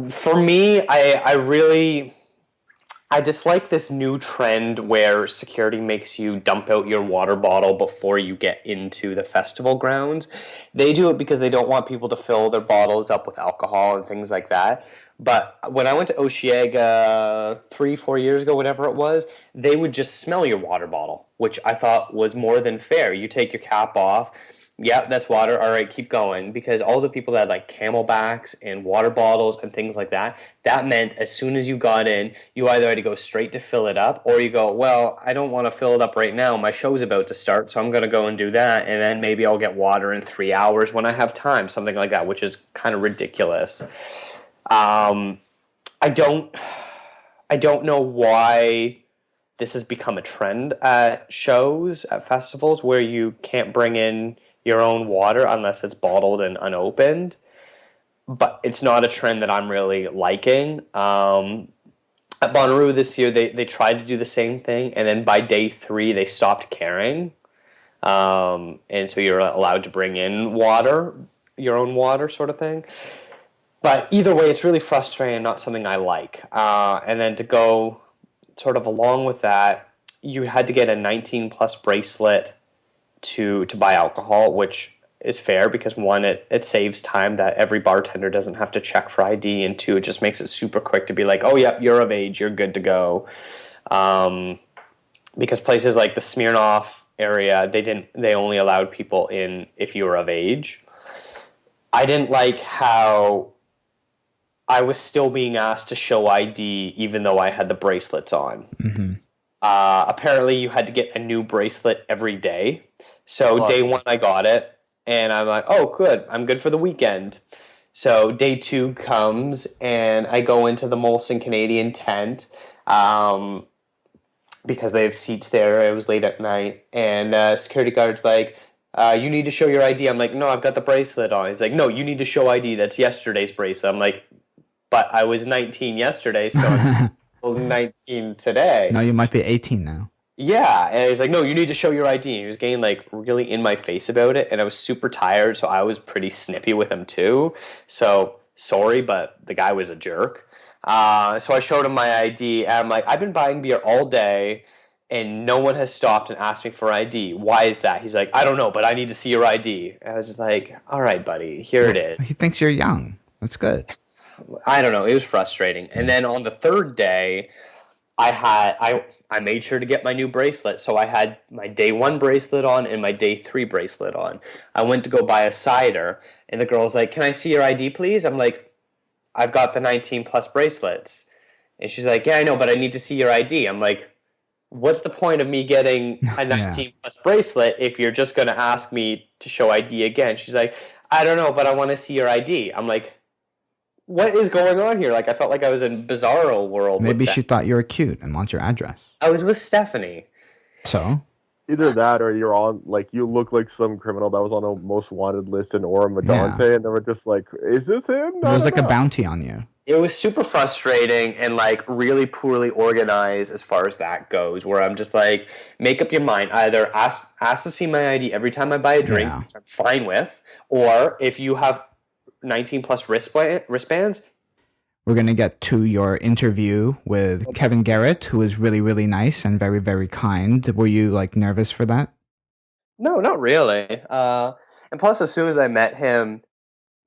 For me, I dislike this new trend where security makes you dump out your water bottle before you get into the festival grounds. They do it because they don't want people to fill their bottles up with alcohol and things like that. But when I went to Osheaga 3-4 years ago, whatever it was, they would just smell your water bottle, which I thought was more than fair. You take your cap off. Yeah, that's water. All right, keep going. Because all the people that had like Camelbacks and water bottles and things like that, that meant as soon as you got in, you either had to go straight to fill it up, or you go, well, I don't want to fill it up right now. My show's about to start, so I'm going to go and do that, and then maybe I'll get water in 3 hours when I have time, something like that, which is kind of ridiculous. I don't know why this has become a trend at shows, at festivals, where you can't bring in your own water unless it's bottled and unopened. But it's not a trend that I'm really liking. At Bonnaroo this year, they tried to do the same thing, and then by day 3, they stopped caring. And so you're allowed to bring in water, your own water sort of thing. But either way, it's really frustrating and not something I like. And then to go sort of along with that, you had to get a 19-plus bracelet to buy alcohol, which is fair because, one, it saves time that every bartender doesn't have to check for ID, and two, it just makes it super quick to be like, oh, yeah, you're of age, you're good to go. Because places like the Smirnoff area, they only allowed people in if you were of age. I didn't like how I was still being asked to show ID even though I had the bracelets on. Mm-hmm. Apparently, you had to get a new bracelet every day. So day 1, I got it, and I'm like, oh, good, I'm good for the weekend. So day 2 comes, and I go into the Molson Canadian tent because they have seats there. It was late at night, and security guard's like, you need to show your ID. I'm like, no, I've got the bracelet on. He's like, no, you need to show ID. That's yesterday's bracelet. I'm like, but I was 19 yesterday, so I'm still 19 today. No, you might be 18 now. Yeah, and he's like, no, you need to show your ID. He was getting like really in my face about it, and I was super tired, so I was pretty snippy with him too. So sorry, but the guy was a jerk. So I showed him my ID, and I'm like, I've been buying beer all day, and no one has stopped and asked me for ID. Why is that? He's like, I don't know, but I need to see your ID. And I was just like, all right, buddy, here it is. He thinks you're young. That's good. I don't know. It was frustrating. And then on the third day, I made sure to get my new bracelet. So I had my day 1 bracelet on and my day 3 bracelet on. I went to go buy a cider, and the girl's like, can I see your ID, please? I'm like, I've got the 19-plus bracelets. And she's like, yeah, I know, but I need to see your ID. I'm like, what's the point of me getting a 19-plus bracelet if you're just going to ask me to show ID again? She's like, I don't know, but I want to see your ID. I'm like, what is going on here? Like, I felt like I was in Bizarro world. Maybe she thought you were cute and wants your address. I was with Stephanie. So? Either that or you're on, like, you look like some criminal that was on a most wanted list in Oro-Medonte, and they were just like, is this him? There was like a bounty on you. It was super frustrating and like really poorly organized as far as that goes, where I'm just like, make up your mind. Either ask to see my ID every time I buy a drink, which I'm fine with, or if you have 19-plus wristbands. We're going to get to your interview with Kevin Garrett, who is really, really nice and very, very kind. Were you like nervous for that? No, not really. And plus, as soon as I met him,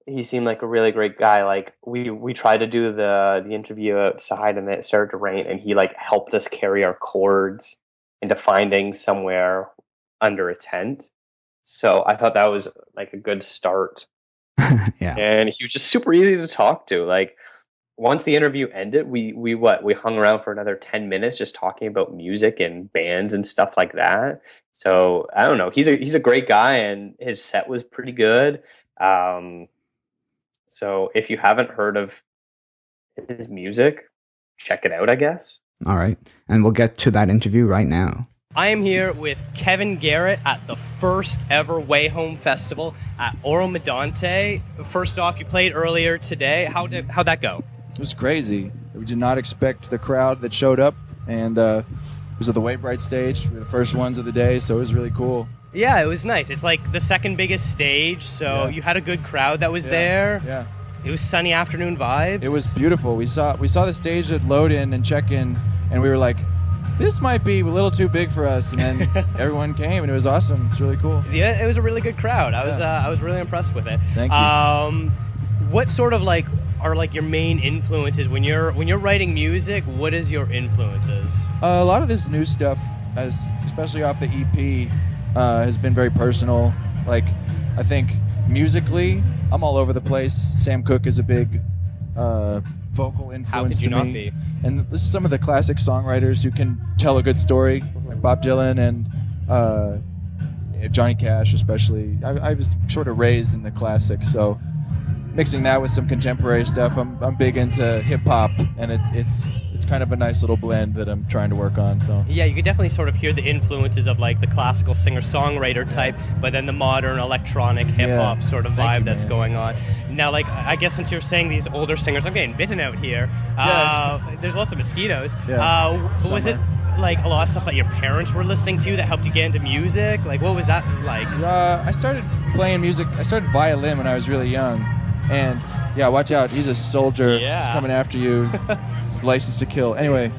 he seemed like a really great guy. Like we tried to do the interview outside, and it started to rain, and he like helped us carry our cords into finding somewhere under a tent. So I thought that was like a good start. Yeah. And he was just super easy to talk to. Like, once the interview ended, we hung around for another 10 minutes just talking about music and bands and stuff like that. So I don't know. He's a great guy, and his set was pretty good. So if you haven't heard of his music, check it out, I guess. All right. And we'll get to that interview right now. I am here with Kevin Garrett at the first ever WayHome Festival at Oro-Medonte. First off, you played earlier today. How'd that go? It was crazy. We did not expect the crowd that showed up, and it was at the Way Bright stage. We were the first ones of the day, so it was really cool. Yeah, it was nice. It's like the second biggest stage, so you had a good crowd that was there. Yeah. It was sunny afternoon vibes. It was beautiful. We saw the stage at load in and check in, and we were like, this might be a little too big for us, and then everyone came, and it was awesome. It's really cool. Yeah, it was a really good crowd. I was really impressed with it. Thank you. What sort of like are like your main influences when you're writing music? What is your influences? A lot of this new stuff, especially off the EP, has been very personal. Like, I think musically, I'm all over the place. Sam Cooke is a big vocal influence How could you to not me. be? And there's some of the classic songwriters who can tell a good story, like Bob Dylan and Johnny Cash especially. I was sort of raised in the classics, so mixing that with some contemporary stuff, I'm big into hip hop, and it's kind of a nice little blend that I'm trying to work on. So Yeah, you could definitely sort of hear the influences of like the classical singer-songwriter type, but then the modern electronic hip-hop sort of Thank vibe you, that's man. going on. Now, like, I guess since you're saying these older singers, I'm getting bitten out here. There's lots of mosquitoes. Was it like a lot of stuff that your parents were listening to that helped you get into music? Like, what was that like? I started playing music. I started violin when I was really young, and yeah, watch out, he's a soldier. Yeah. He's coming after you. He's licensed to kill. Anyway,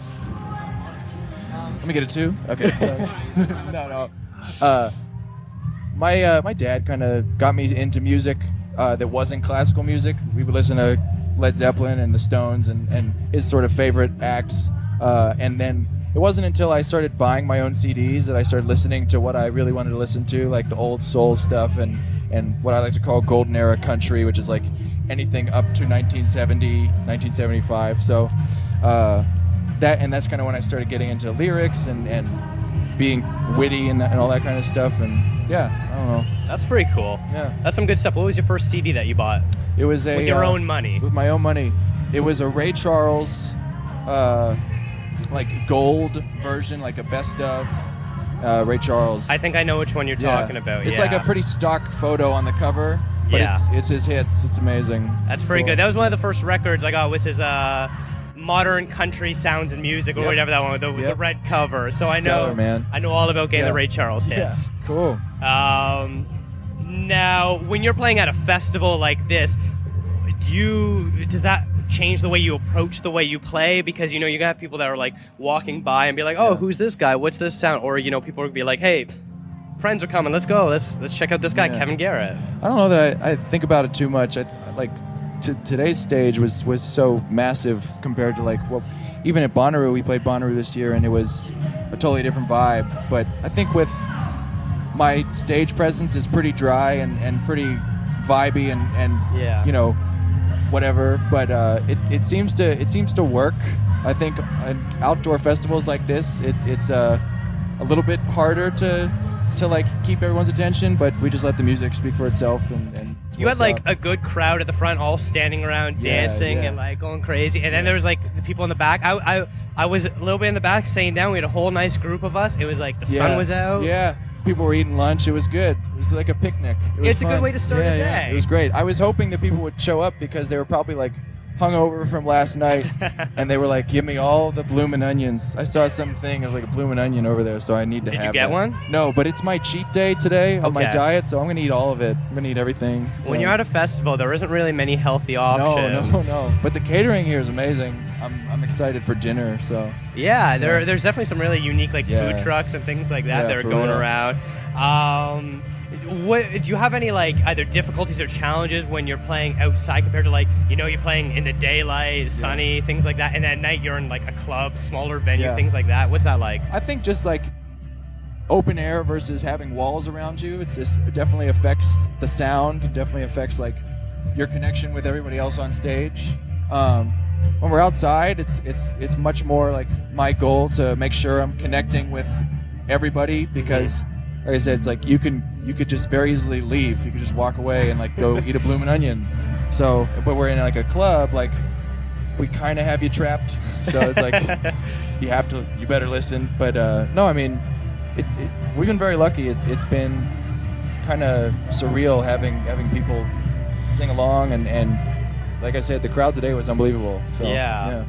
let me get it too. Okay. No. My dad kind of got me into music that wasn't classical music. We would listen to Led Zeppelin and the Stones and his sort of favorite acts, and then it wasn't until I started buying my own CDs that I started listening to what I really wanted to listen to, like the old soul stuff and what I like to call golden era country, which is like anything up to 1970, 1975. So that's kind of when I started getting into lyrics and being witty and all that kind of stuff. And yeah, I don't know. That's pretty cool. Yeah. That's some good stuff. What was your first CD that you bought? It was With your own money? With my own money. It was a Ray Charles, like gold version, like a best of Ray Charles. I think I know which one you're talking about. It's like a pretty stock photo on the cover, but it's his hits. It's amazing. That's pretty good. That was one of the first records I got, was his Modern Country Sounds and Music, or whatever that one with the red cover. So Stellar, man. I know all about getting the Ray Charles hits. Yeah, cool. Now, when you're playing at a festival like this, does that change the way you approach the way you play? Because you got people that are like walking by and be like, oh, who's this guy? What's this sound? Or people would be like, hey, friends are coming. Let's go. Let's check out this guy, Kevin Garrett. I don't know that I think about it too much. Today's stage was so massive compared to even at Bonnaroo, we played Bonnaroo this year, and it was a totally different vibe. But I think with my stage presence is pretty dry and pretty vibey and whatever. But it seems to work. I think in outdoor festivals like this, it's a little bit harder to keep everyone's attention, but we just let the music speak for itself. And you had a good crowd at the front, all standing around, dancing and going crazy. And then there was the people in the back. I was a little bit in the back, staying down. We had a whole nice group of us. It was the sun was out. Yeah, people were eating lunch. It was good. It was like a picnic. It's fun. A good way to start a day. Yeah, it was great. I was hoping that people would show up because they were probably hungover from last night, and they were like, give me all the bloomin' onions. I saw something of a bloomin' onion over there, so I need to have Did you get that. one? No, but it's my cheat day today on my diet, so I'm going to eat all of it. I'm going to eat everything. When you're at a festival, there isn't really many healthy options. No. But the catering here is amazing. I'm excited for dinner, so. Yeah, there's definitely some really unique food trucks and things like that that are going around. What do you have any either difficulties or challenges when you're playing outside compared to you're playing in the daylight, sunny, things like that, and at night you're in a club, smaller venue, things like that? What's that like? I think just open air versus having walls around you, it definitely affects the sound. It definitely affects your connection with everybody else on stage. when we're outside, it's much more like my goal to make sure I'm connecting with everybody, because like I said, it's like you could just very easily leave. You could just walk away and like go eat a bloomin' onion. So, but we're in like a club, like we kind of have you trapped. So it's like you better listen. But no, I mean, we've been very lucky. It's been kind of surreal having people sing along, and like I said, the crowd today was unbelievable. So yeah.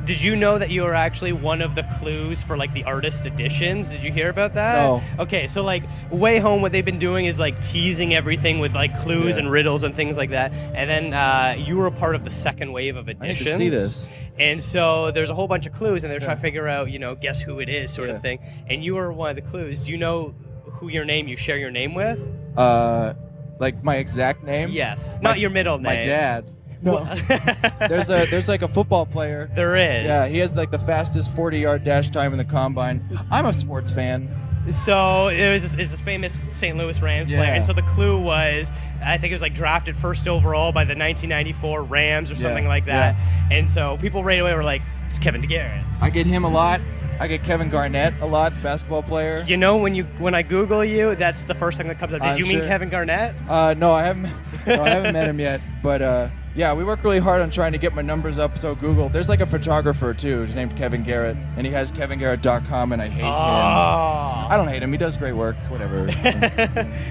Did you know that you were actually one of the clues for like the artist editions? Did you hear about that? No. Okay, so like WayHome, what they've been doing is like teasing everything with like clues and riddles and things like that. And then you were a part of the second wave of editions. I need to see this. And so there's a whole bunch of clues, and they're trying to figure out, guess who it is, sort of thing. And you were one of the clues. Do you know who you share your name with? Like my exact name? Yes, not your middle name. My dad. No. There's like a football player. There is. Yeah, he has like the fastest 40-yard dash time in the combine. I'm a sports fan. So it was this famous St. Louis Rams player, and so the clue was, I think it was like drafted first overall by the 1994 Rams or something like that. Yeah. And so people right away were like, it's Kevin Garrett. I get him a lot. I get Kevin Garnett a lot, the basketball player. When I Google you, that's the first thing that comes up. Did you mean Kevin Garnett? No, I haven't met him yet. But yeah, we work really hard on trying to get my numbers up. So Google, there's like a photographer too, who's named Kevin Garrett, and he has kevingarrett.com, and I hate him. I don't hate him. He does great work. Whatever.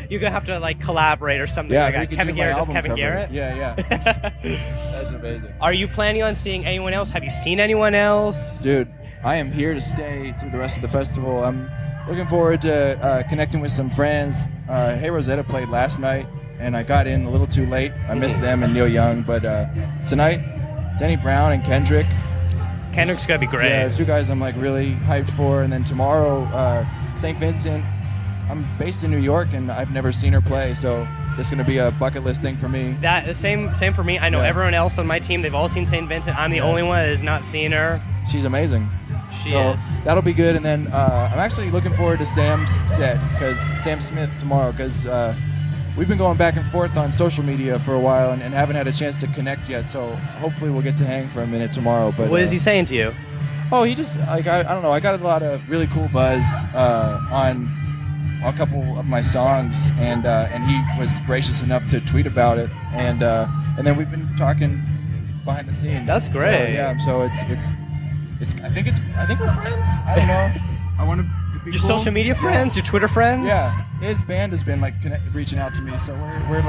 You're gonna have to like collaborate or something like that. Kevin Garrett does Kevin Garrett. Yeah. That's amazing. Are you planning on seeing anyone else? Have you seen anyone else? Dude, I am here to stay through the rest of the festival. I'm looking forward to connecting with some friends. Hey Rosetta played last night, and I got in a little too late. I missed them and Neil Young, but tonight, Denny Brown and Kendrick. Kendrick's gonna be great. Yeah, two guys I'm like really hyped for. And then tomorrow, St. Vincent. I'm based in New York, and I've never seen her play, so it's gonna be a bucket list thing for me. That the same for me. I know everyone else on my team. They've all seen St. Vincent. I'm the only one that has not seen her. She's amazing. She is. That'll be good. And then I'm actually looking forward to Sam's set, because Sam Smith tomorrow, because we've been going back and forth on social media for a while and haven't had a chance to connect yet. So hopefully we'll get to hang for a minute tomorrow. But what is he saying to you? Oh, he just like I don't know. I got a lot of really cool buzz on a couple of my songs, and he was gracious enough to tweet about it, and then we've been talking behind the scenes. That's great. So, yeah. So it's I think we're friends. I don't know. I want to be your cool. social media friends, your Twitter friends. Yeah, his band has been like reaching out to me, so we're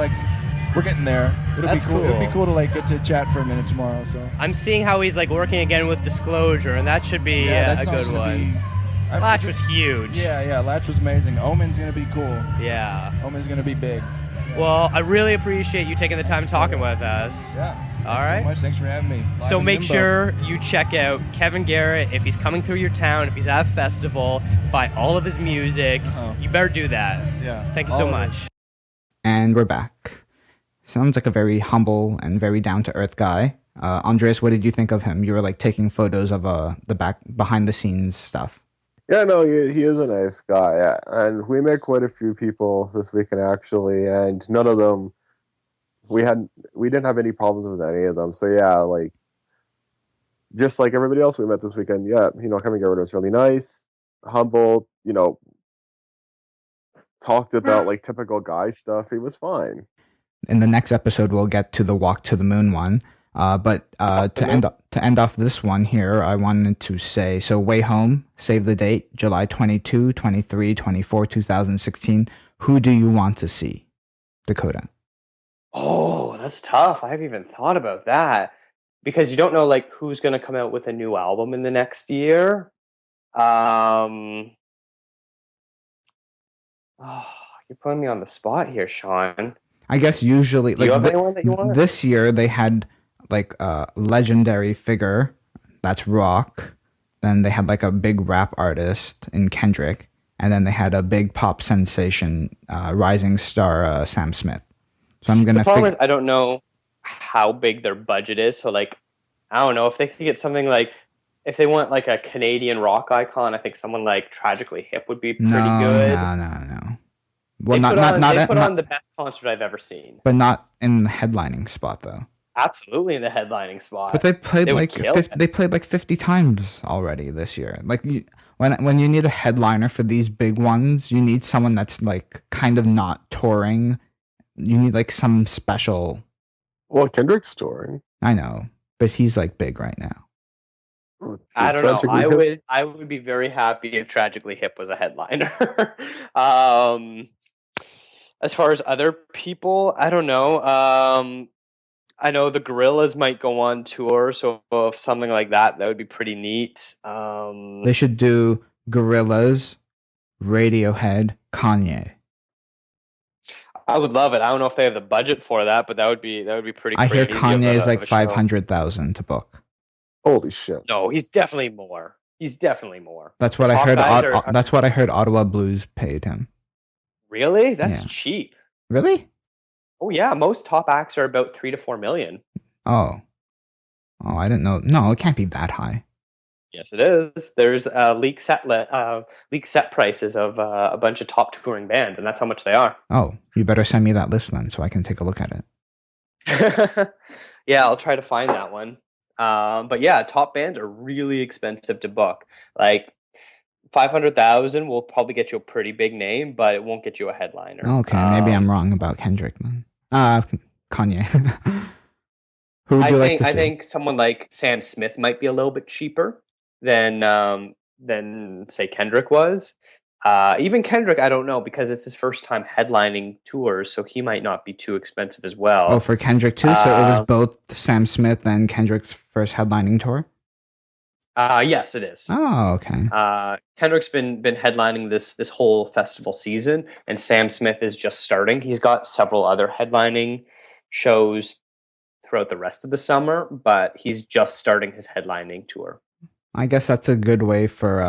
getting there. That's cool. It'll be cool to like get to chat for a minute tomorrow. So I'm seeing how he's like working again with Disclosure, and that should be a good one. Latch was huge. Yeah, Latch was amazing. Omen's gonna be cool. Yeah. Omen's gonna be big. Well, I really appreciate you taking the time talking with us. Yeah. All right. So much. Thanks for having me. So make sure you check out Kevin Garrett if he's coming through your town, if he's at a festival, buy all of his music. You better do that. Yeah. Thank you so much. And we're back. Sounds like a very humble and very down-to-earth guy. Andreas, what did you think of him? You were like taking photos of the behind-the-scenes stuff. Yeah, no, he is a nice guy, yeah. And we met quite a few people this weekend actually, and none of them we didn't have any problems with any of them. So yeah, like just like everybody else we met this weekend, yeah, Kevin Garrett was really nice, humble, talked about like typical guy stuff. He was fine. In the next episode, we'll get to the Walk to the Moon one. But to end off this one here, I wanted to say, so WayHome, save the date, July 22, 23, 24, 2016. Who do you want to see? Dakota. Oh, that's tough. I haven't even thought about that, because you don't know like who's going to come out with a new album in the next year. Oh, you're putting me on the spot here, Sean. I guess usually, do you have anyone that you want? This year they had like a legendary figure, that's rock. Then they had like a big rap artist in Kendrick, and then they had a big pop sensation, rising star Sam Smith. So I'm gonna. The problem is I don't know how big their budget is. So like, I don't know if they could get something like, if they want like a Canadian rock icon, I think someone like Tragically Hip would be pretty good. No. Well, they not put on the best concert I've ever seen. But not in the headlining spot though. Absolutely in the headlining spot. But they played They would like kill 50, it. they played like 50 times already this year. Like when you need a headliner for these big ones, you need someone that's like kind of not touring. You need like some special. Well, Kendrick's touring. I know, but he's like big right now. I don't know. Tragically Hip. I would be very happy if Tragically Hip was a headliner. um, as far as other people, I don't know. I know the Gorillas might go on tour, so if something like that, that would be pretty neat. They should do Gorillaz, Radiohead, Kanye. I would love it. I don't know if they have the budget for that, but that would be pretty. I hear crazy Kanye of is a like show. 500,000 to book. Holy shit! No, he's definitely more. He's definitely more. That's what The I top heard. guys are- That's what I heard. Ottawa Blues paid him. Really? That's Yeah. cheap. Really? Oh yeah, most top acts are about 3 to 4 million. Oh, I didn't know. No, it can't be that high. Yes, it is. There's leak set prices of a bunch of top touring bands, and that's how much they are. Oh, you better send me that list then, so I can take a look at it. Yeah, I'll try to find that one. But yeah, top bands are really expensive to book. Like 500,000 will probably get you a pretty big name, but it won't get you a headliner. Okay, maybe I'm wrong about Kendrick then. Kanye. Who would you like to see? I think someone like Sam Smith might be a little bit cheaper than say Kendrick was. Even Kendrick, I don't know, because it's his first time headlining tours, so he might not be too expensive as well. Oh, for Kendrick too? So it was both Sam Smith and Kendrick's first headlining tour? Yes, it is. Oh, okay. Kendrick's been headlining this whole festival season, and Sam Smith is just starting. He's got several other headlining shows throughout the rest of the summer, but he's just starting his headlining tour. I guess that's a good way for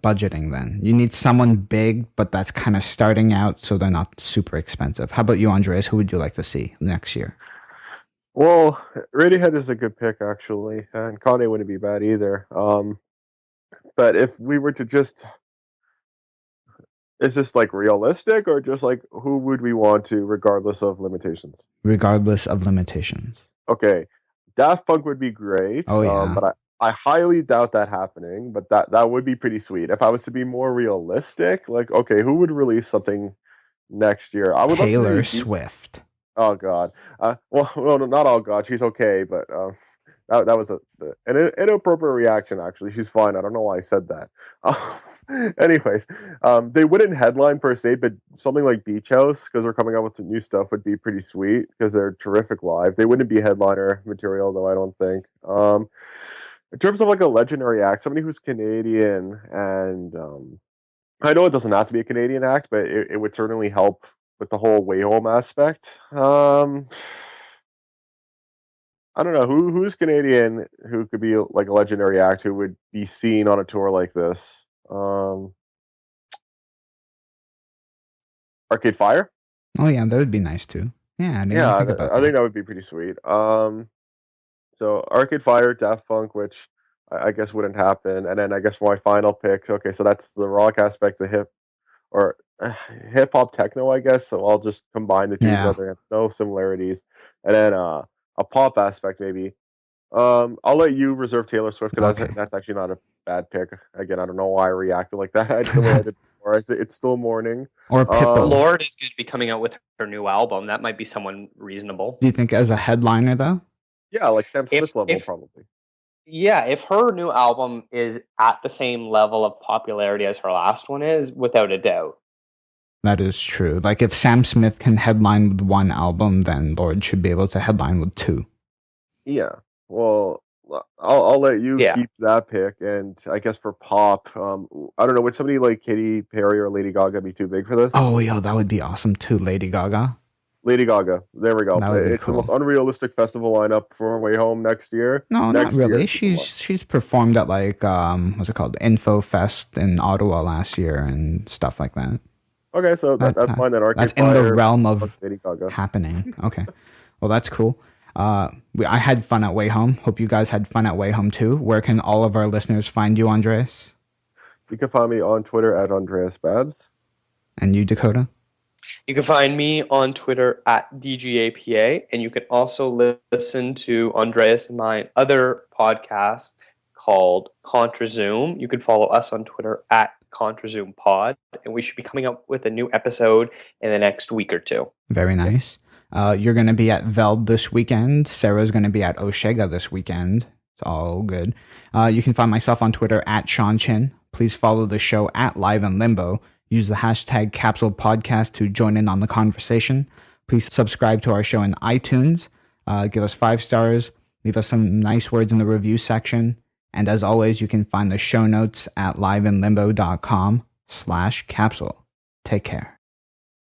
budgeting then. You need someone big, but that's kind of starting out, so they're not super expensive. How about you, Andreas? Who would you like to see next year? Well, Radiohead is a good pick, actually, and Kanye wouldn't be bad either. But if we were to just, is this like realistic, or just like who would we want to, regardless of limitations? Regardless of limitations. Okay, Daft Punk would be great. Oh, yeah. But I highly doubt that happening. But that would be pretty sweet. If I was to be more realistic, like, okay, who would release something next year? I would love to Taylor see Swift. Oh God. Well, no, not oh God. She's okay, but that was an inappropriate reaction. Actually, she's fine. I don't know why I said that. Anyways, they wouldn't headline per se, but something like Beach House, because they're coming out with new stuff, would be pretty sweet because they're terrific live. They wouldn't be headliner material, though. I don't think. In terms of like a legendary act, somebody who's Canadian, and I know it doesn't have to be a Canadian act, but it would certainly help with the whole WayHome aspect. I don't know who's Canadian who could be like a legendary act who would be seen on a tour like this. Arcade Fire. Oh yeah, that would be nice too. Yeah, I think that would be pretty sweet. So Arcade Fire, Daft Punk, which I guess wouldn't happen, and then I guess for my final pick. Okay, so that's the rock aspect, the hip hop techno, I guess. So I'll just combine the two together. No similarities, and then a pop aspect maybe. I'll let you reserve Taylor Swift because that's actually not a bad pick. Again, I don't know why I reacted like that. The way I did before. It's still morning. Or Pitbull. Lorde is going to be coming out with her new album. That might be someone reasonable. Do you think as a headliner though? Yeah, like Sam Smith level probably. Yeah, if her new album is at the same level of popularity as her last one is, without a doubt. That is true. Like if Sam Smith can headline with one album, then Lorde should be able to headline with two. Yeah. Well, I'll let you keep that pick, and I guess for pop, I don't know, would somebody like Katy Perry or Lady Gaga be too big for this? Oh, yo, that would be awesome too. Lady Gaga. Lady Gaga. There we go. It's cool. The most unrealistic festival lineup for WayHome next year. No, not really. She's performed at like what's it called, Info Fest in Ottawa last year and stuff like that. Okay, so that's fine. Then that's in the realm of happening. Okay, well that's cool. I had fun at WayHome. Hope you guys had fun at WayHome too. Where can all of our listeners find you, Andreas? You can find me on Twitter at Andreas Babs. And you, Dakota? You can find me on Twitter at DGAPA, and you can also listen to Andreas and my other podcast called ContraZoom. You can follow us on Twitter at ContraZoomPod, and we should be coming up with a new episode in the next week or two. Very nice. You're going to be at Veld this weekend. Sarah's going to be at Oshega this weekend. It's all good. You can find myself on Twitter at Sean Chin. Please follow the show at Live and Limbo. Use the hashtag Capsule Podcast to join in on the conversation. Please subscribe to our show in iTunes. Give us 5 stars. Leave us some nice words in the review section. And as always, you can find the show notes at liveandlimbo.com/capsule. Take care.